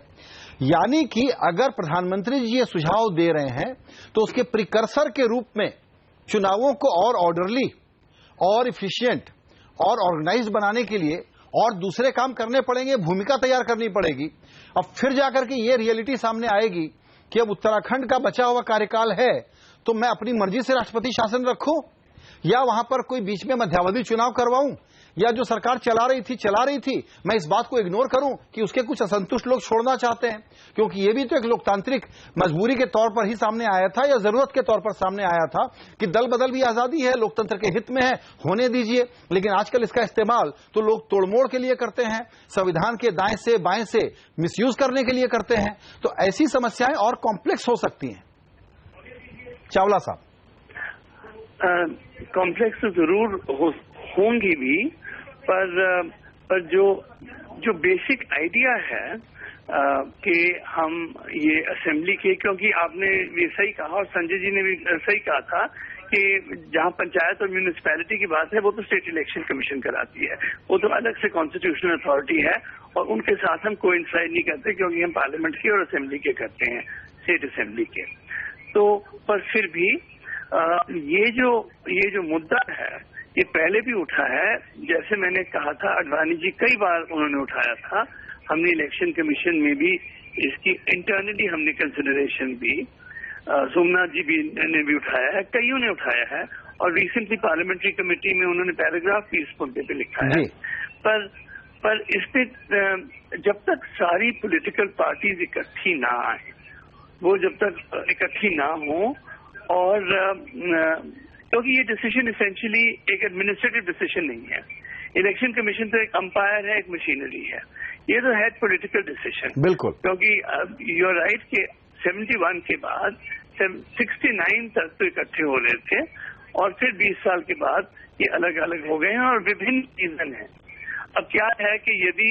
यानी कि अगर प्रधानमंत्री जी ये सुझाव दे रहे हैं तो उसके प्रिकर्सर के रूप में चुनावों को और ऑर्डरली और इफिशिएंट और ऑर्गेनाइज बनाने के लिए और दूसरे काम करने पड़ेंगे, भूमिका तैयार करनी पड़ेगी। अब फिर जाकर के ये रियलिटी सामने आएगी कि अब उत्तराखंड का बचा हुआ कार्यकाल है तो मैं अपनी मर्जी से राष्ट्रपति शासन रखूं या वहां पर कोई बीच में मध्यावधि चुनाव करवाऊं, या जो सरकार चला रही थी मैं इस बात को इग्नोर करूं कि उसके कुछ असंतुष्ट लोग छोड़ना चाहते हैं, क्योंकि ये भी तो एक लोकतांत्रिक मजबूरी के तौर पर ही सामने आया था या जरूरत के तौर पर सामने आया था कि दल बदल भी आजादी है, लोकतंत्र के हित में है, होने दीजिए। लेकिन आजकल इसका इस्तेमाल तो लोग तोड़मोड़ के लिए करते हैं, संविधान के दाएं से बाएं से मिसयूज करने के लिए करते हैं। तो ऐसी समस्याएं और कॉम्प्लेक्स हो सकती हैं। चावला साहब, कॉम्प्लेक्स तो जरूर होंगी भी, पर जो बेसिक आइडिया है कि हम ये असेंबली के, क्योंकि आपने ये सही कहा और संजय जी ने भी सही कहा था कि जहां पंचायत और म्यूनिसिपैलिटी की बात है वो तो स्टेट इलेक्शन कमीशन कराती है, वो तो अलग से कॉन्स्टिट्यूशनल अथॉरिटी है और उनके साथ हम कोइंसाइड नहीं करते क्योंकि हम पार्लियामेंट के और असेंबली के करते हैं, स्टेट असेंबली के। तो पर फिर भी ये जो मुद्दा है ये पहले भी उठा है। जैसे मैंने कहा था, अडवाणी जी कई बार उन्होंने उठाया था, हमने इलेक्शन कमीशन में भी इसकी इंटरनली हमने कंसिडरेशन भी, सोमनाथ जी ने भी उठाया है, कईयों ने उठाया है और रिसेंटली पार्लियामेंट्री कमेटी में उन्होंने पैराग्राफ भी इस मुद्दे पे लिखा है। पर इस पे जब तक सारी पॉलिटिकल पार्टीज इकट्ठी ना आए, वो जब तक इकट्ठी ना हो, और क्योंकि ये डिसीजन इसेंशियली एक एडमिनिस्ट्रेटिव डिसीजन नहीं है, इलेक्शन कमीशन तो एक अंपायर है, एक मशीनरी है, ये तो है पॉलिटिकल डिसीजन। बिल्कुल, क्योंकि यू आर राइट के 71 के बाद 69 तक तो इकट्ठे हो रहे थे और फिर 20 साल के बाद ये अलग अलग हो गए हैं और विभिन्न रीजन है। अब क्या है कि यदि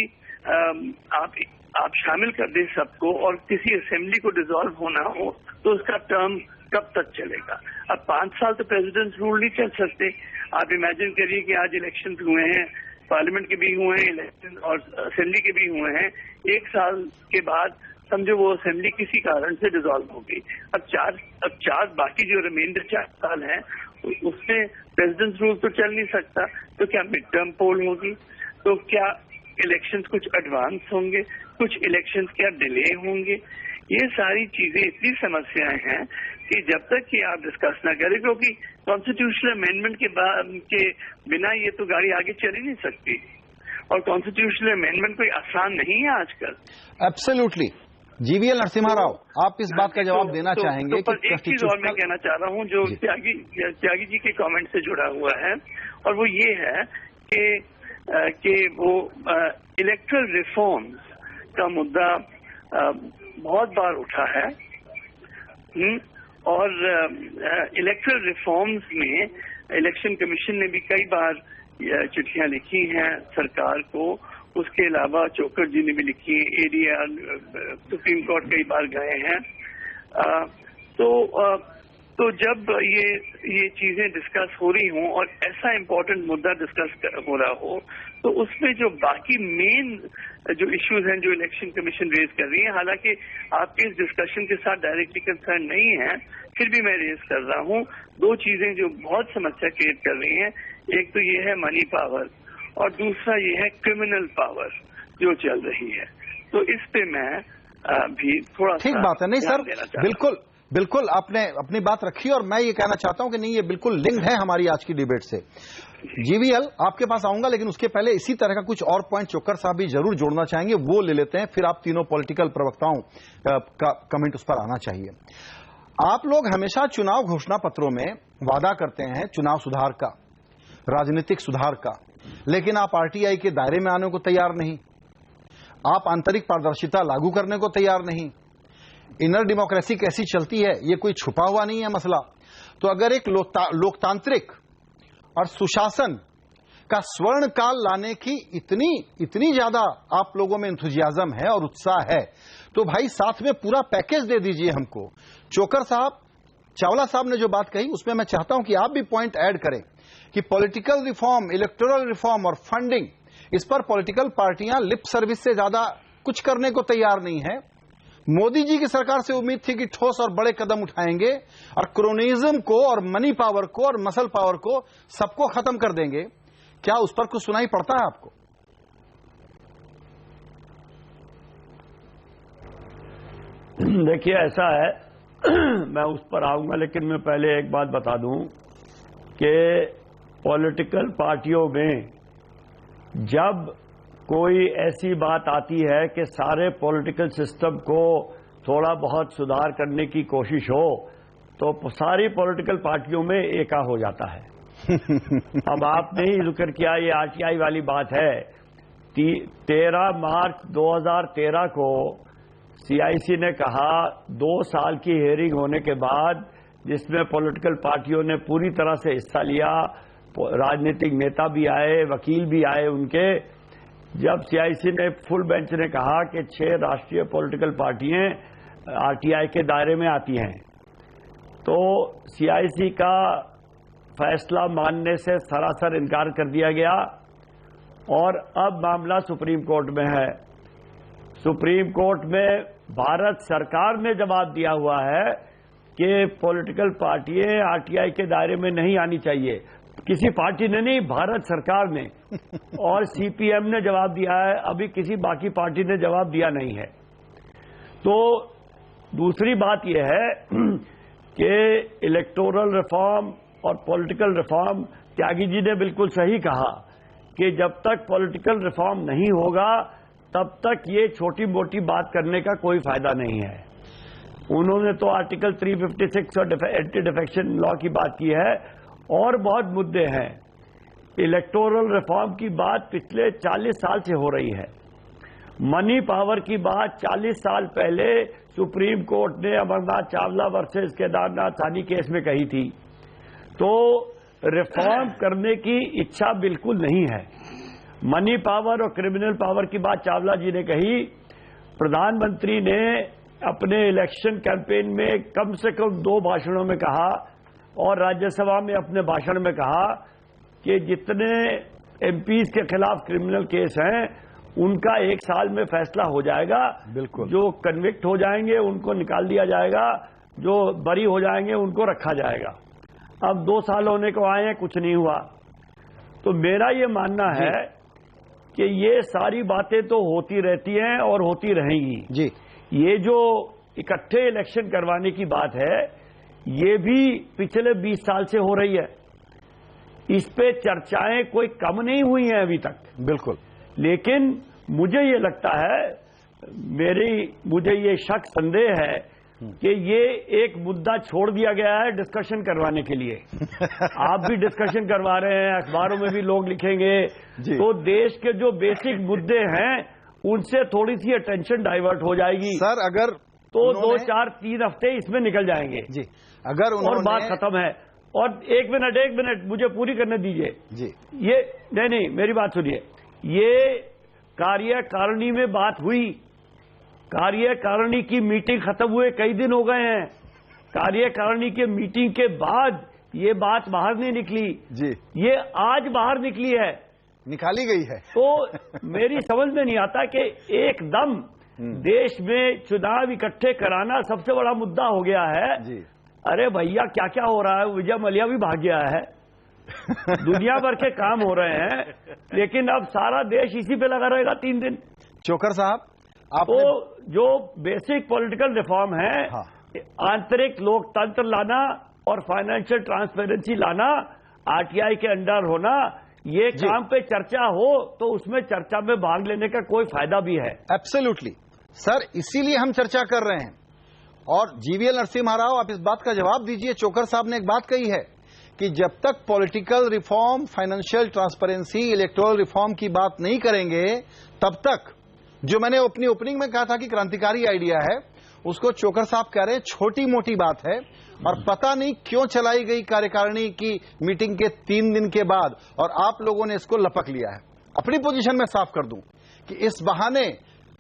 आप शामिल कर दें सबको और किसी असेंबली को डिसॉल्व होना हो तो उसका टर्म कब तक चलेगा? अब 5 साल तो प्रेसिडेंट रूल नहीं चल सकते। आप इमेजिन करिए कि आज इलेक्शन हुए हैं, पार्लियामेंट के भी हुए हैं इलेक्शन और असेंबली के भी हुए हैं, 1 साल के बाद समझो वो असेंबली किसी कारण से डिसॉल्व हो गई। अब चार बाकी जो रिमेंडर 4 साल हैं उसमें प्रेसिडेंट रूल तो चल नहीं सकता, तो क्या मिड टर्म पोल होगी? तो क्या इलेक्शंस कुछ एडवांस होंगे, कुछ इलेक्शंस क्या डिले होंगे? ये सारी चीजें इतनी समस्याएं हैं कि जब तक कि आप डिस्कस ना करें, क्योंकि कॉन्स्टिट्यूशनल अमेंडमेंट के बिना ये तो गाड़ी आगे चल ही नहीं सकती और कॉन्स्टिट्यूशनल अमेंडमेंट कोई आसान नहीं है आजकल। एब्सोल्युटली। जीवीएल नरसिम्हा राव, आप इस बात का जवाब देना चाहेंगे? तो एक चीज और मैं कहना चाह रहा हूँ जो त्यागी जी के कमेंट से जुड़ा हुआ है, और वो ये है कि वो इलेक्टरल रिफॉर्म्स का मुद्दा बहुत बार उठा है और इलेक्टरल रिफॉर्म्स में इलेक्शन कमीशन ने भी कई बार चिट्ठियां लिखी हैं सरकार को। उसके अलावा चोकर जी ने भी लिखी, एडीआर सुप्रीम कोर्ट कई बार गए हैं। तो जब ये चीजें डिस्कस हो रही हों और ऐसा इम्पोर्टेंट मुद्दा डिस्कस हो रहा हो तो उसमें जो बाकी मेन जो इश्यूज हैं जो इलेक्शन कमीशन रेज कर रही है, हालांकि आपके इस डिस्कशन के साथ डायरेक्टली कंसर्न नहीं है, फिर भी मैं रेज कर रहा हूं। 2 चीजें जो बहुत समस्या क्रिएट कर रही हैं, एक तो ये है मनी पावर और दूसरा ये है क्रिमिनल पावर जो चल रही है। तो इस पे मैं भी थोड़ा ठीक बात है। नहीं सर, बिल्कुल बिल्कुल आपने अपनी बात रखी और मैं ये कहना चाहता हूं कि नहीं, ये बिल्कुल लिंक्ड है हमारी आज की डिबेट से। जीवीएल आपके पास आऊंगा, लेकिन उसके पहले इसी तरह का कुछ और पॉइंट चोक्कर साहब भी जरूर जोड़ना चाहेंगे, वो ले लेते हैं, फिर आप तीनों पॉलिटिकल प्रवक्ताओं का कमेंट उस पर आना चाहिए। आप लोग हमेशा चुनाव घोषणा पत्रों में वादा करते हैं चुनाव सुधार का, राजनीतिक सुधार का, लेकिन आप आरटीआई के दायरे में आने को तैयार नहीं, आप आंतरिक पारदर्शिता लागू करने को तैयार नहीं। इनर डेमोक्रेसी कैसी चलती है, ये कोई छुपा हुआ नहीं है मसला। तो अगर एक लोकतांत्रिक और सुशासन का स्वर्ण काल लाने की इतनी ज्यादा आप लोगों में एंथुजियाज्म है और उत्साह है, तो भाई साथ में पूरा पैकेज दे दीजिए हमको। चोकर साहब, चावला साहब ने जो बात कही उसमें मैं चाहता हूं कि आप भी पॉइंट ऐड करें कि पॉलिटिकल रिफॉर्म, इलेक्टोरल रिफॉर्म और फंडिंग, इस पर पॉलिटिकल पार्टियां लिप सर्विस से ज्यादा कुछ करने को तैयार नहीं है। मोदी जी की सरकार से उम्मीद थी कि ठोस और बड़े कदम उठाएंगे और क्रोनिज्म को और मनी पावर को और मसल पावर को सबको खत्म कर देंगे। क्या उस पर कुछ सुनाई पड़ता है आपको? देखिए, ऐसा है, मैं उस पर आऊंगा, लेकिन मैं पहले एक बात बता दूं कि पॉलिटिकल पार्टियों में जब कोई ऐसी बात आती है कि सारे पॉलिटिकल सिस्टम को थोड़ा बहुत सुधार करने की कोशिश हो, तो सारी पॉलिटिकल पार्टियों में एका हो जाता है। अब आपने ही जिक्र किया, ये आरटीआई वाली बात है। 13 मार्च 2013 को सीआईसी ने कहा, 2 साल की हेयरिंग होने के बाद, जिसमें पॉलिटिकल पार्टियों ने पूरी तरह से हिस्सा लिया, राजनीतिक नेता भी आए, वकील भी आए उनके, जब सीआईसी ने फुल बेंच ने कहा कि 6 राष्ट्रीय पॉलिटिकल पार्टियां आरटीआई के दायरे में आती हैं, तो सीआईसी का फैसला मानने से सरासर इनकार कर दिया गया और अब मामला सुप्रीम कोर्ट में है। सुप्रीम कोर्ट में भारत सरकार ने जवाब दिया हुआ है कि पॉलिटिकल पार्टियां आरटीआई के दायरे में नहीं आनी चाहिए। किसी पार्टी ने नहीं, भारत सरकार ने और सीपीएम ने जवाब दिया है, अभी किसी बाकी पार्टी ने जवाब दिया नहीं है। तो दूसरी बात यह है कि इलेक्टोरल रिफॉर्म और पॉलिटिकल रिफॉर्म, त्यागी जी ने बिल्कुल सही कहा कि जब तक पॉलिटिकल रिफॉर्म नहीं होगा तब तक ये छोटी मोटी बात करने का कोई फायदा नहीं है। उन्होंने तो आर्टिकल 356 और एंटी डिफेक्शन लॉ की बात की है और बहुत मुद्दे हैं। इलेक्टोरल रिफॉर्म की बात पिछले 40 साल से हो रही है। मनी पावर की बात 40 साल पहले सुप्रीम कोर्ट ने अमरनाथ चावला वर्सेस केदारनाथ सानी केस में कही थी। तो रिफॉर्म करने की इच्छा बिल्कुल नहीं है। मनी पावर और क्रिमिनल पावर की बात चावला जी ने कही। प्रधानमंत्री ने अपने इलेक्शन कैंपेन में कम से कम 2 भाषणों में कहा और राज्यसभा में अपने भाषण में कहा कि जितने एमपीज के खिलाफ क्रिमिनल केस हैं उनका 1 साल में फैसला हो जाएगा। बिल्कुल। जो कन्विक्ट हो जाएंगे उनको निकाल दिया जाएगा, जो बरी हो जाएंगे उनको रखा जाएगा। अब 2 साल होने को आए हैं, कुछ नहीं हुआ। तो मेरा ये मानना है कि ये सारी बातें तो होती रहती हैं और होती रहेंगी जी। ये जो इकट्ठे इलेक्शन करवाने की बात है, ये भी पिछले 20 साल से हो रही है। इस पे चर्चाएं कोई कम नहीं हुई हैं अभी तक। बिल्कुल। लेकिन मुझे ये लगता है, मुझे ये शक संदेह है कि ये एक मुद्दा छोड़ दिया गया है डिस्कशन करवाने के लिए। आप भी डिस्कशन करवा रहे हैं, अखबारों में भी लोग लिखेंगे, तो देश के जो बेसिक मुद्दे हैं उनसे थोड़ी सी अटेंशन डाइवर्ट हो जाएगी। सर अगर तो 2, 4, 3 हफ्ते इसमें निकल जाएंगे जी। अगर और बात खत्म है। और एक मिनट मुझे पूरी करने दीजिए जी। ये नहीं, मेरी बात सुनिए। ये कार्यकारिणी में बात हुई, कार्यकारिणी की मीटिंग खत्म हुए कई दिन हो गए हैं। कार्यकारिणी के मीटिंग के बाद ये बात बाहर नहीं निकली जी, ये आज बाहर निकली है, निकाली गई है। तो मेरी समझ में नहीं आता कि एकदम देश में चुनाव इकट्ठे कराना सबसे बड़ा मुद्दा हो गया है जी। अरे भैया क्या क्या हो रहा है, विजय मल्ल्या भी भाग गया है। दुनिया भर के काम हो रहे हैं, लेकिन अब सारा देश इसी पे लगा रहेगा 3 दिन। चोकर साहब, तो जो बेसिक पॉलिटिकल रिफॉर्म है, हाँ। आंतरिक लोकतंत्र लाना और फाइनेंशियल ट्रांसपेरेंसी लाना, आरटीआई के अंडर होना, ये काम पे चर्चा हो तो उसमें चर्चा में भाग लेने का कोई फायदा भी है। एब्सोल्युटली सर, इसीलिए हम चर्चा कर रहे हैं। और जीवीएल नरसिम्हा राव, आप इस बात का जवाब दीजिए। चोकर साहब ने एक बात कही है कि जब तक political reform, financial transparency, electoral reform की बात नहीं करेंगे, तब तक जो मैंने अपनी ओपनिंग में कहा था कि क्रांतिकारी आइडिया है, उसको चोकर साहब कह रहे हैं छोटी मोटी बात है। और पता नहीं क्यों चलाई गई कार्यकारिणी की मीटिंग के 3 दिन के बाद और आप लोगों ने इसको लपक लिया है। अपनी पोजीशन में साफ कर दूं कि इस बहाने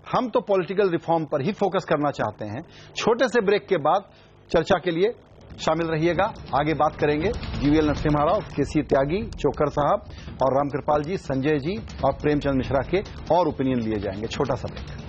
हम तो पॉलिटिकल रिफॉर्म पर ही फोकस करना चाहते हैं। छोटे से ब्रेक के बाद चर्चा के लिए शामिल रहिएगा, आगे बात करेंगे। जीवीएल नरसिम्हा राव, केसी त्यागी, चोकर साहब और रामकृपाल जी, संजय जी और प्रेमचंद मिश्रा के और ओपिनियन लिए जाएंगे। छोटा सा ब्रेक।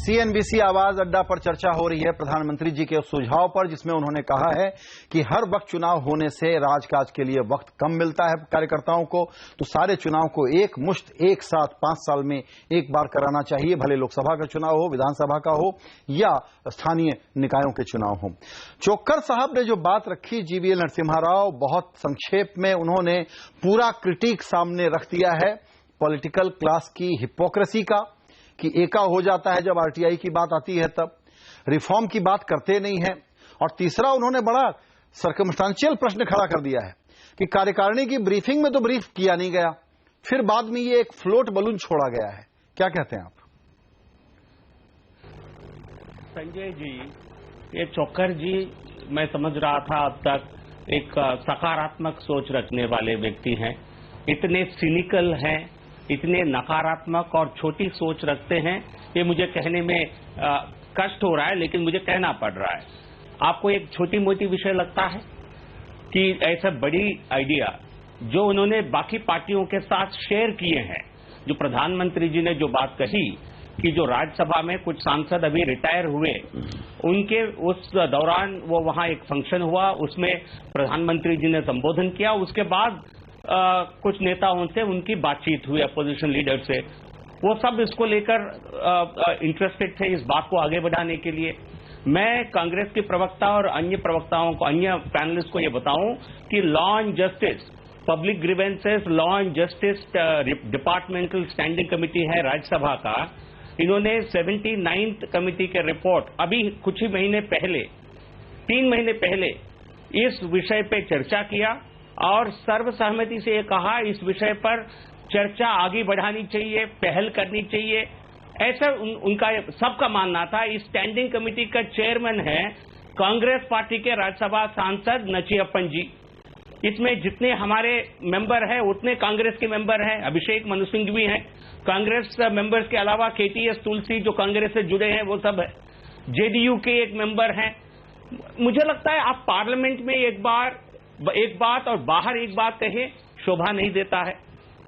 सीएनबीसी आवाज अड्डा पर चर्चा हो रही है प्रधानमंत्री जी के उस सुझाव पर, जिसमें उन्होंने कहा है कि हर वक्त चुनाव होने से राजकाज के लिए वक्त कम मिलता है कार्यकर्ताओं को, तो सारे चुनाव को एक मुश्त एक साथ 5 साल में एक बार कराना चाहिए, भले लोकसभा का चुनाव हो, विधानसभा का हो या स्थानीय निकायों के चुनाव हो। चोकर साहब ने जो बात रखी, जीवीएल नरसिम्हा राव, बहुत संक्षेप में उन्होंने पूरा क्रिटिक सामने रख दिया है पॉलिटिकल क्लास की हिपोक्रेसी का, कि एका हो जाता है जब आरटीआई की बात आती है, तब रिफॉर्म की बात करते नहीं है। और तीसरा, उन्होंने बड़ा सर्कमस्टांशियल प्रश्न खड़ा कर दिया है कि कार्यकारिणी की ब्रीफिंग में तो ब्रीफ किया नहीं गया, फिर बाद में ये एक फ्लोट बलून छोड़ा गया है। क्या कहते हैं आप? संजय जी, ये चोकर जी, मैं समझ रहा था अब तक एक सकारात्मक सोच रखने वाले व्यक्ति हैं, इतने सिनिकल हैं, इतने नकारात्मक और छोटी सोच रखते हैं, ये मुझे कहने में कष्ट हो रहा है, लेकिन मुझे कहना पड़ रहा है। आपको एक छोटी मोटी विषय लगता है कि ऐसा बड़ी आइडिया जो उन्होंने बाकी पार्टियों के साथ शेयर किए हैं, जो प्रधानमंत्री जी ने जो बात कही कि जो राज्यसभा में कुछ सांसद अभी रिटायर हुए, उनके उस दौरान वो वहां एक फंक्शन हुआ, उसमें प्रधानमंत्री जी ने संबोधन किया, उसके बाद कुछ नेताओं से उनकी बातचीत हुई, अपोजिशन लीडर से, वो सब इसको लेकर इंटरेस्टेड थे, इस बात को आगे बढ़ाने के लिए। मैं कांग्रेस के प्रवक्ता और अन्य प्रवक्ताओं को, अन्य पैनलिस्ट को ये बताऊं कि law and justice, public grievances, law and justice departmental standing committee है राज्यसभा का, इन्होंने 79th कमेटी के रिपोर्ट अभी कुछ ही महीने पहले, 3 महीने पहले इस विषय पे चर्चा किया और सर्वसहमति से ये कहा इस विषय पर चर्चा आगे बढ़ानी चाहिए, पहल करनी चाहिए, ऐसा उनका सबका मानना था। इस स्टैंडिंग कमेटी का चेयरमैन है कांग्रेस पार्टी के राज्यसभा सांसद नचियप्पन जी। इसमें जितने हमारे मेंबर हैं उतने कांग्रेस के मेंबर हैं, अभिषेक मनु सिंह भी हैं, कांग्रेस मेंबर्स के अलावा केटीएस तुलसी जो कांग्रेस से जुड़े हैं वो सब है, जेडीयू के एक मेंबर हैं। मुझे लगता है आप पार्लियामेंट में एक बात और बाहर एक बात कहे शोभा नहीं देता है।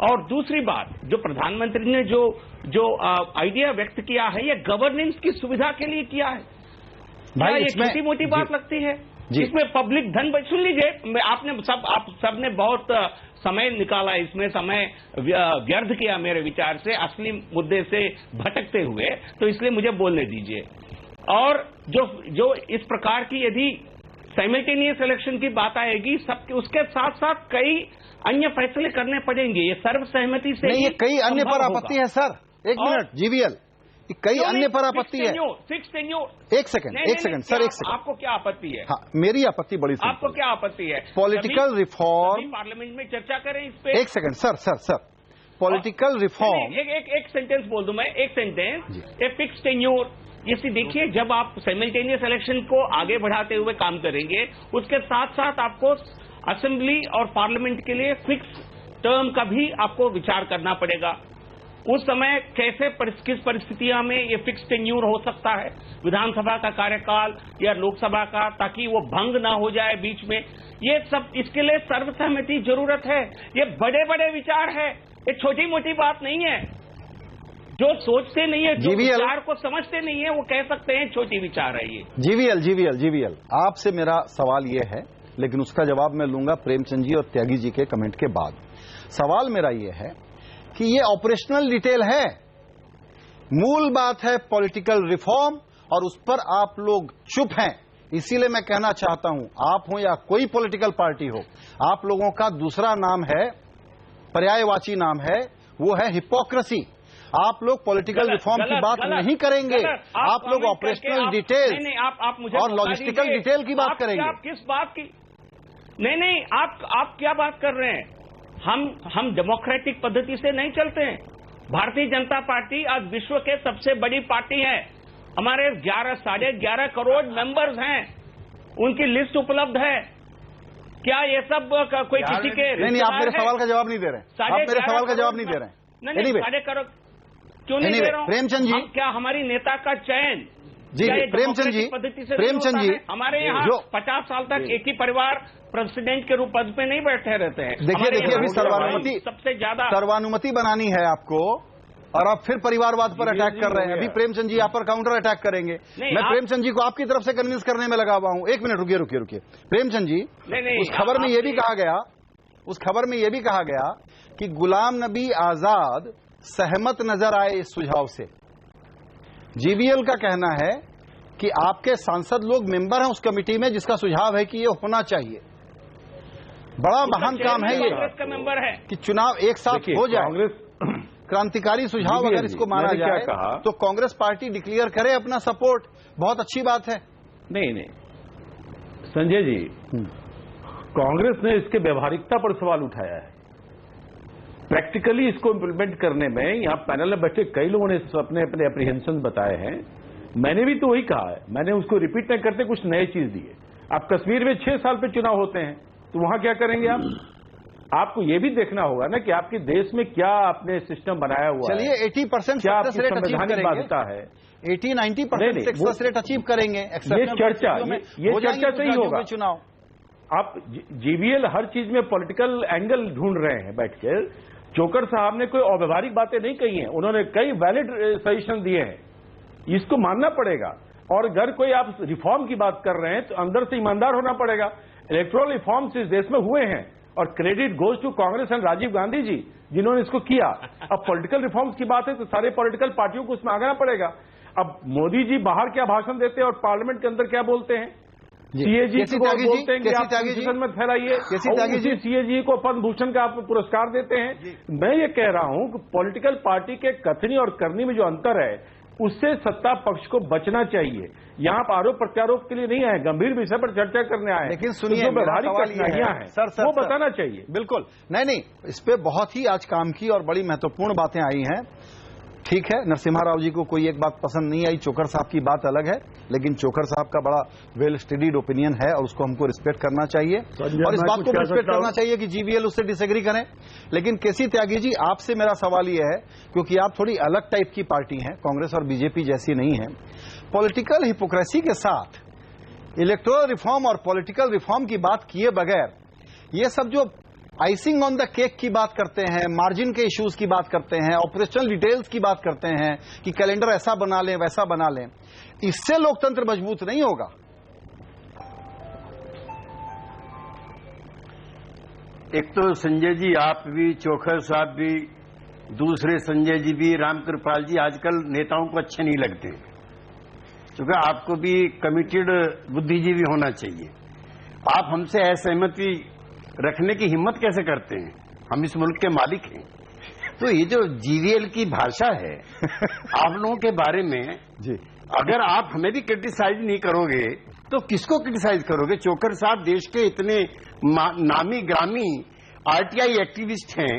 और दूसरी बात, जो प्रधानमंत्री ने जो आइडिया व्यक्त किया है, ये गवर्नेंस की सुविधा के लिए किया है। भाई, ये छोटी मोटी बात लगती है? इसमें पब्लिक धन, सुन लीजिए, आप सबने बहुत समय निकाला, इसमें समय व्यर्थ किया मेरे विचार से, असली मुद्दे से भटकते हुए, तो इसलिए मुझे बोलने दीजिए। और जो इस प्रकार की यदि साइमल्टेनियस इलेक्शन की बात आएगी, सबके उसके साथ साथ कई अन्य फैसले करने पड़ेंगे, ये सर्वसहमति से नहीं, ये कई अन्य पर आपत्ति है सर। एक मिनट जीवीएल, कई अन्य पर आपत्ति है। एक सेकंड सर, एक सेकंड, आपको क्या आपत्ति है? हाँ, मेरी आपत्ति बड़ी सिंपल। आपको क्या आपत्ति है? पॉलिटिकल रिफॉर्म, पार्लियामेंट में चर्चा करें इस पे। एक सेकंड सर, पॉलिटिकल रिफॉर्म, एक सेंटेंस बोल दूं मैं, एक सेंटेंस, ए फिक्स टेन्योर। इसे देखिए, जब आप साइमल्टेनियस इलेक्शन को आगे बढ़ाते हुए काम करेंगे, उसके साथ साथ आपको असेंबली और पार्लियामेंट के लिए फिक्स टर्म का भी आपको विचार करना पड़ेगा। उस समय किस परिस्थितियों में ये फिक्स टेन्यूर हो सकता है, विधानसभा का कार्यकाल या लोकसभा का, ताकि वो भंग ना हो जाए बीच में। ये सब, इसके लिए सर्वसहमति जरूरत है। ये बड़े बड़े विचार है, ये छोटी मोटी बात नहीं है। जो सोचते नहीं है, जो विचार को समझते नहीं है, वो कह सकते हैं छोटी विचार है ये। जीवीएल, आपसे मेरा सवाल ये है लेकिन उसका जवाब मैं लूंगा प्रेमचंद जी और त्यागी जी के कमेंट के बाद। सवाल मेरा यह है कि ये ऑपरेशनल डिटेल है, मूल बात है पॉलिटिकल रिफॉर्म, और उस पर आप लोग चुप हैं। इसीलिए मैं कहना चाहता हूं, आप हो या कोई पॉलिटिकल पार्टी हो, आप लोगों का दूसरा नाम है, पर्यायवाची नाम है, वो है हिपोक्रेसी। आप लोग पॉलिटिकल रिफॉर्म की बात नहीं करेंगे, आप लोग ऑपरेशनल डिटेल और लॉजिस्टिकल डिटेल की बात करेंगे। आप किस बात की? नहीं, आप क्या बात कर रहे हैं? हम डेमोक्रेटिक पद्धति से नहीं चलते हैं। भारतीय जनता पार्टी आज विश्व के सबसे बड़ी पार्टी है। हमारे 11-11.5 करोड़ मेंबर्स हैं, उनकी लिस्ट उपलब्ध है। क्या ये सब कोई किसी के नहीं, आप मेरे सवाल का जवाब नहीं दे रहे हैं। आप मेरे सवाल का जवाब नहीं दे रहे हैं। नहीं, 11.5 करोड़ क्यों नहीं दे रहा हूं? प्रेमचंद जी, क्या हमारी नेता का चयन जी प्रेमचंद जी, प्रेमचंद जी, हमारे यहाँ 50 साल तक एक ही परिवार प्रेसिडेंट के रूप पद पे नहीं बैठे रहते हैं। देखिए अभी सर्वानुमति सबसे ज्यादा सर्वानुमति बनानी है आपको, और आप फिर परिवारवाद पर अटैक कर रहे हैं। अभी प्रेमचंद जी आप पर काउंटर अटैक करेंगे। मैं प्रेमचंद जी को आपकी तरफ से कन्विंस करने में लगा हुआ हूं। एक मिनट रुकिए। प्रेमचंद जी, उस खबर में यह भी कहा गया कि गुलाम नबी आजाद सहमत नजर आए इस सुझाव से। जीवीएल का कहना है कि आपके सांसद लोग मेंबर हैं उस कमेटी में जिसका सुझाव है कि ये होना चाहिए। बड़ा महान काम है ये कांग्रेस का मेंबर है कि चुनाव एक साथ हो जाए। क्रांतिकारी सुझाव अगर इसको माना जाए तो कांग्रेस पार्टी डिक्लेयर करे अपना सपोर्ट, बहुत अच्छी बात है। नहीं, संजय जी, कांग्रेस ने इसके व्यवहारिकता पर सवाल उठाया है। प्रैक्टिकली इसको इम्प्लीमेंट करने में यहां पैनल में बैठे कई लोगों ने अपने एप्रीहेंशन बताए हैं। मैंने भी तो वही कहा है, मैंने उसको रिपीट नहीं करते, कुछ नई चीज दी है। अब कश्मीर में 6 साल पे चुनाव होते हैं तो वहां क्या करेंगे आप? आपको ये भी देखना होगा ना कि आपके देश में क्या आपने सिस्टम बनाया हुआ है। चलिए 80% क्या आपकी संवैधानिक बाध्यता है? 80-90% सक्सेस रेट अचीव करेंगे। ये चर्चा सही होगा। चुनाव आप जीवीएल हर चीज में पॉलिटिकल एंगल ढूंढ रहे हैं बैठकर। चोकर साहब ने कोई अव्यवहारिक बातें नहीं कही हैं, उन्होंने कई वैलिड सजेशन दिए हैं, इसको मानना पड़ेगा। और अगर कोई आप रिफॉर्म की बात कर रहे हैं तो अंदर से ईमानदार होना पड़ेगा। इलेक्टोरल रिफॉर्म्स इस देश में हुए हैं और credit goes to Congress and Rajiv Gandhi ji जिन्होंने इसको किया। अब पॉलिटिकल रिफॉर्म्स की बात है तो सारे पॉलिटिकल पार्टियों को उसमें आना पड़ेगा। अब मोदी जी बाहर क्या भाषण देते हैं और पार्लियामेंट के अंदर क्या बोलते हैं? सीएजी को बोलते हैं कि आप कंफ्यूजन मत फैलाइए, सीएजी को पद्म भूषण का आप पुरस्कार देते हैं। मैं ये कह रहा हूं कि पॉलिटिकल पार्टी के कथनी और करनी में जो अंतर है उससे सत्ता पक्ष को बचना चाहिए। यहाँ आप आरोप प्रत्यारोप के लिए नहीं आए, गंभीर विषय पर चर्चा करने आए। लेकिन सुनिए, व्यवहारिक कठिनाइयां हैं वो बताना चाहिए। बिल्कुल नहीं, इस पे बहुत ही आज काम की और बड़ी महत्वपूर्ण बातें आई हैं। ठीक है, नरसिम्हा राव जी को कोई एक बात पसंद नहीं आई, चोकर साहब की बात अलग है, लेकिन चोकर साहब का बड़ा वेल स्टडीड ओपिनियन है और उसको हमको रिस्पेक्ट करना चाहिए और इस बात को रिस्पेक्ट करना चाहिए कि जीवीएल उससे डिसएग्री करें। लेकिन केसी त्यागी जी, आपसे मेरा सवाल यह है, क्योंकि आप थोड़ी अलग टाइप की पार्टी हैं, कांग्रेस और बीजेपी जैसी नहीं है, पॉलिटिकल हिपोक्रेसी के साथ इलेक्टोरल रिफॉर्म और पॉलिटिकल रिफॉर्म की बात किए बगैर ये सब जो आइसिंग ऑन द केक की बात करते हैं, मार्जिन के इश्यूज की बात करते हैं, ऑपरेशनल डिटेल्स की बात करते हैं कि कैलेंडर ऐसा बना लें वैसा बना लें, इससे लोकतंत्र मजबूत नहीं होगा। एक तो संजय जी आप भी, चोखर साहब भी, दूसरे संजय जी भी, रामकृपाल जी आजकल नेताओं को अच्छे नहीं लगते, क्योंकि आपको भी कमिटेड बुद्धिजीवी होना चाहिए। आप हमसे असहमति रखने की हिम्मत कैसे करते हैं? हम इस मुल्क के मालिक हैं। तो ये जो जीवीएल की भाषा है आप लोगों के बारे में जी, अगर आप हमें भी क्रिटिसाइज नहीं करोगे तो किसको क्रिटिसाइज करोगे? चोकर साहब देश के इतने नामी ग्रामी आरटीआई एक्टिविस्ट हैं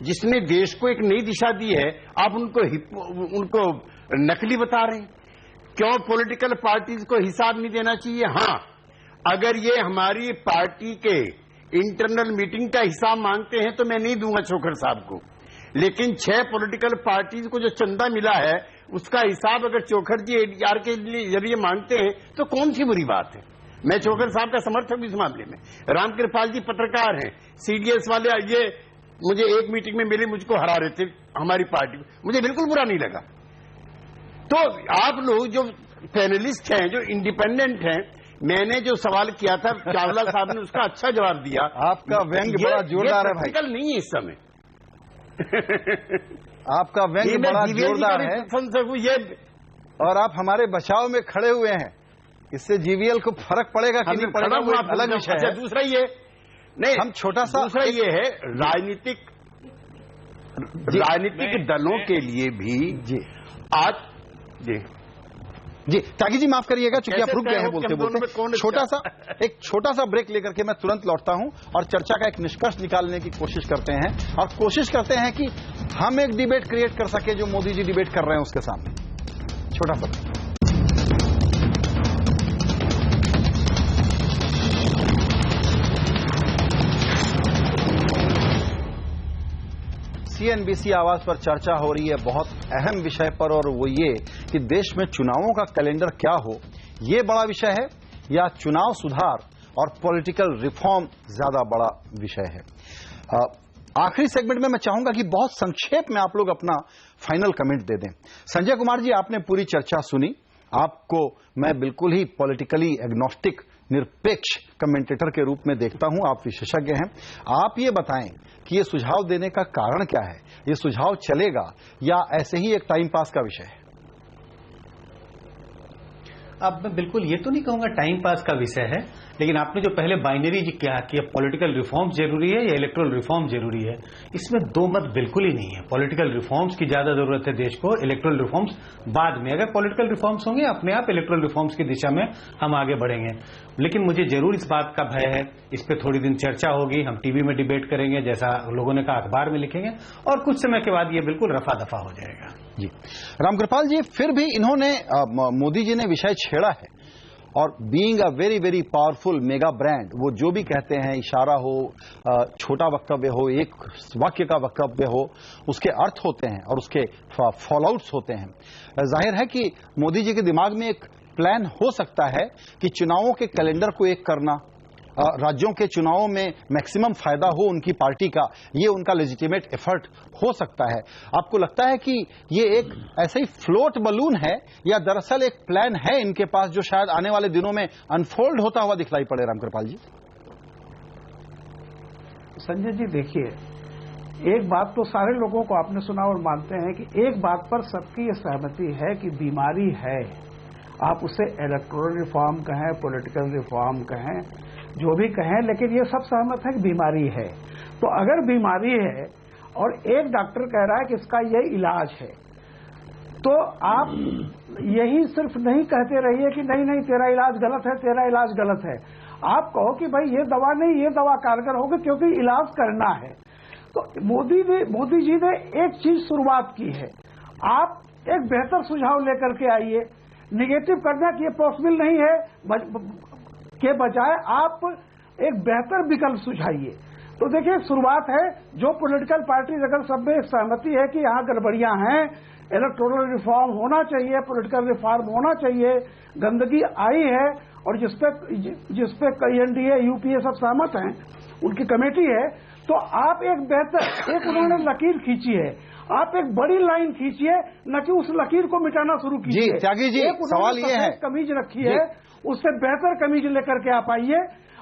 जिसने देश को एक नई दिशा दी है, आप उनको नकली बता रहे हैं। क्यों पॉलिटिकल पार्टीज को हिसाब नहीं देना चाहिए? हाँ, अगर ये हमारी पार्टी के इंटरनल मीटिंग का हिसाब मांगते हैं तो मैं नहीं दूंगा चोकर साहब को, लेकिन 6 पॉलिटिकल पार्टीज को जो चंदा मिला है उसका हिसाब अगर चोकर जी एडीआर के जरिए मांगते हैं तो कौन सी बुरी बात है? मैं चोकर साहब का समर्थक इस मामले में। रामकृपाल जी पत्रकार हैं, सीडीएस वाले, ये मुझे एक मीटिंग में मिले, मुझको हरा रहे थे हमारी पार्टी, मुझे बिल्कुल बुरा नहीं लगा। तो आप लोग जो पैनलिस्ट हैं, जो इंडिपेंडेंट हैं, मैंने जो सवाल किया था चावला साहब ने उसका अच्छा जवाब दिया। आपका व्यंग्य बड़ा जोरदार है भाई। नहीं है इस समय। आपका व्यंग्य बड़ा जोरदार है ये, और आप हमारे बचाव में खड़े हुए हैं। इससे जीवीएल को फर्क पड़ेगा कि नहीं पड़ेगा वो अलग विषय है। दूसरा ये नहीं, हम छोटा सा दूसरा ये है राजनीतिक दलों के लिए भी आज जी त्यागी जी माफ करिएगा चूंकि आप रुक गए हैं बोलते बोलते। छोटा सा ब्रेक लेकर के मैं तुरंत लौटता हूं और चर्चा का एक निष्कर्ष निकालने की कोशिश करते हैं और कोशिश करते हैं कि हम एक डिबेट क्रिएट कर सके जो मोदी जी डिबेट कर रहे हैं उसके सामने। छोटा सा CNBC आवाज पर चर्चा हो रही है बहुत अहम विषय पर, और वो ये कि देश में चुनावों का कैलेंडर क्या हो, ये बड़ा विषय है या चुनाव सुधार और पॉलिटिकल रिफॉर्म ज्यादा बड़ा विषय है। आखिरी सेगमेंट में मैं चाहूंगा कि बहुत संक्षेप में आप लोग अपना फाइनल कमेंट दे दें। संजय कुमार जी, आपने पूरी चर्चा सुनी, आपको मैं बिल्कुल ही पॉलिटिकली एग्नोस्टिक निरपेक्ष कमेंटेटर के रूप में देखता हूं, आप विशेषज्ञ हैं। आप ये बताएं कि ये सुझाव देने का कारण क्या है, ये सुझाव चलेगा या ऐसे ही एक टाइम पास का विषय है? अब मैं बिल्कुल ये तो नहीं कहूंगा टाइम पास का विषय है, लेकिन आपने जो पहले बाइनरी जी किया कि पॉलिटिकल रिफॉर्म्स जरूरी है या इलेक्टोरल रिफॉर्म जरूरी है, इसमें दो मत बिल्कुल ही नहीं है। पॉलिटिकल रिफॉर्म्स की ज्यादा जरूरत है देश को, इलेक्टोरल रिफॉर्म्स बाद में। अगर पॉलिटिकल रिफॉर्म्स होंगे अपने आप इलेक्टोरल रिफॉर्म्स की दिशा में हम आगे बढ़ेंगे। लेकिन मुझे जरूर इस बात का भय है, इस पर थोड़ी दिन चर्चा होगी, हम टीवी में डिबेट करेंगे, जैसा लोगों ने कहा अखबार में लिखेंगे, और कुछ समय के बाद ये बिल्कुल रफा दफा हो जाएगा। जी रामकृपाल जी, फिर भी इन्होंने मोदी जी ने विषय छेड़ा है और being a very very powerful mega brand, वो जो भी कहते हैं, इशारा हो, छोटा वक्तव्य हो, एक वाक्य का वक्तव्य हो, उसके अर्थ होते हैं और उसके फॉलोआउट्स होते हैं। जाहिर है कि मोदी जी के दिमाग में एक प्लान हो सकता है कि चुनावों के कैलेंडर को एक करना, राज्यों के चुनावों में मैक्सिमम फायदा हो उनकी पार्टी का, ये उनका लेजिटिमेट एफर्ट हो सकता है। आपको लगता है कि ये एक ऐसे ही फ्लोट बलून है या दरअसल एक प्लान है इनके पास जो शायद आने वाले दिनों में अनफोल्ड होता हुआ दिखलाई पड़े? रामकृपाल जी। संजय जी देखिए, एक बात तो सारे लोगों को आपने सुना और मानते हैं कि एक बात पर सबकी ये सहमति है कि बीमारी है। आप उसे इलेक्टोरल रिफॉर्म कहें, पॉलिटिकल रिफॉर्म कहें, जो भी कहें, लेकिन ये सब सहमत है कि बीमारी है। तो अगर बीमारी है और एक डॉक्टर कह रहा है कि इसका ये इलाज है, तो आप यही सिर्फ नहीं कहते रहिए कि नहीं नहीं तेरा इलाज गलत है, तेरा इलाज गलत है। आप कहो कि भाई ये दवा नहीं, ये दवा कारगर होगी, क्योंकि इलाज करना है। तो मोदी जी ने एक चीज शुरुआत की है, आप एक बेहतर सुझाव लेकर के आइए। निगेटिव करना कि ये पॉसिबल नहीं है के बजाय आप एक बेहतर विकल्प सुझाइए। तो देखिए शुरुआत है, जो पॉलिटिकल पार्टीज अगर सब में सहमति है कि यहाँ गड़बड़ियां हैं, इलेक्टोरल रिफॉर्म होना चाहिए, पॉलिटिकल रिफॉर्म होना चाहिए, गंदगी आई है और जिसपे एनडीए यूपीए सब सहमत हैं, उनकी कमेटी है, तो आप एक बेहतर एक उन्होंने लकीर खींची है, आप एक बड़ी लाइन खींचिए, न कि उस लकीर को मिटाना शुरू कीजिए। जी त्यागी जी, सवाल ये है, कमीज रखी है, उससे बेहतर कमीज लेकर के आप आइए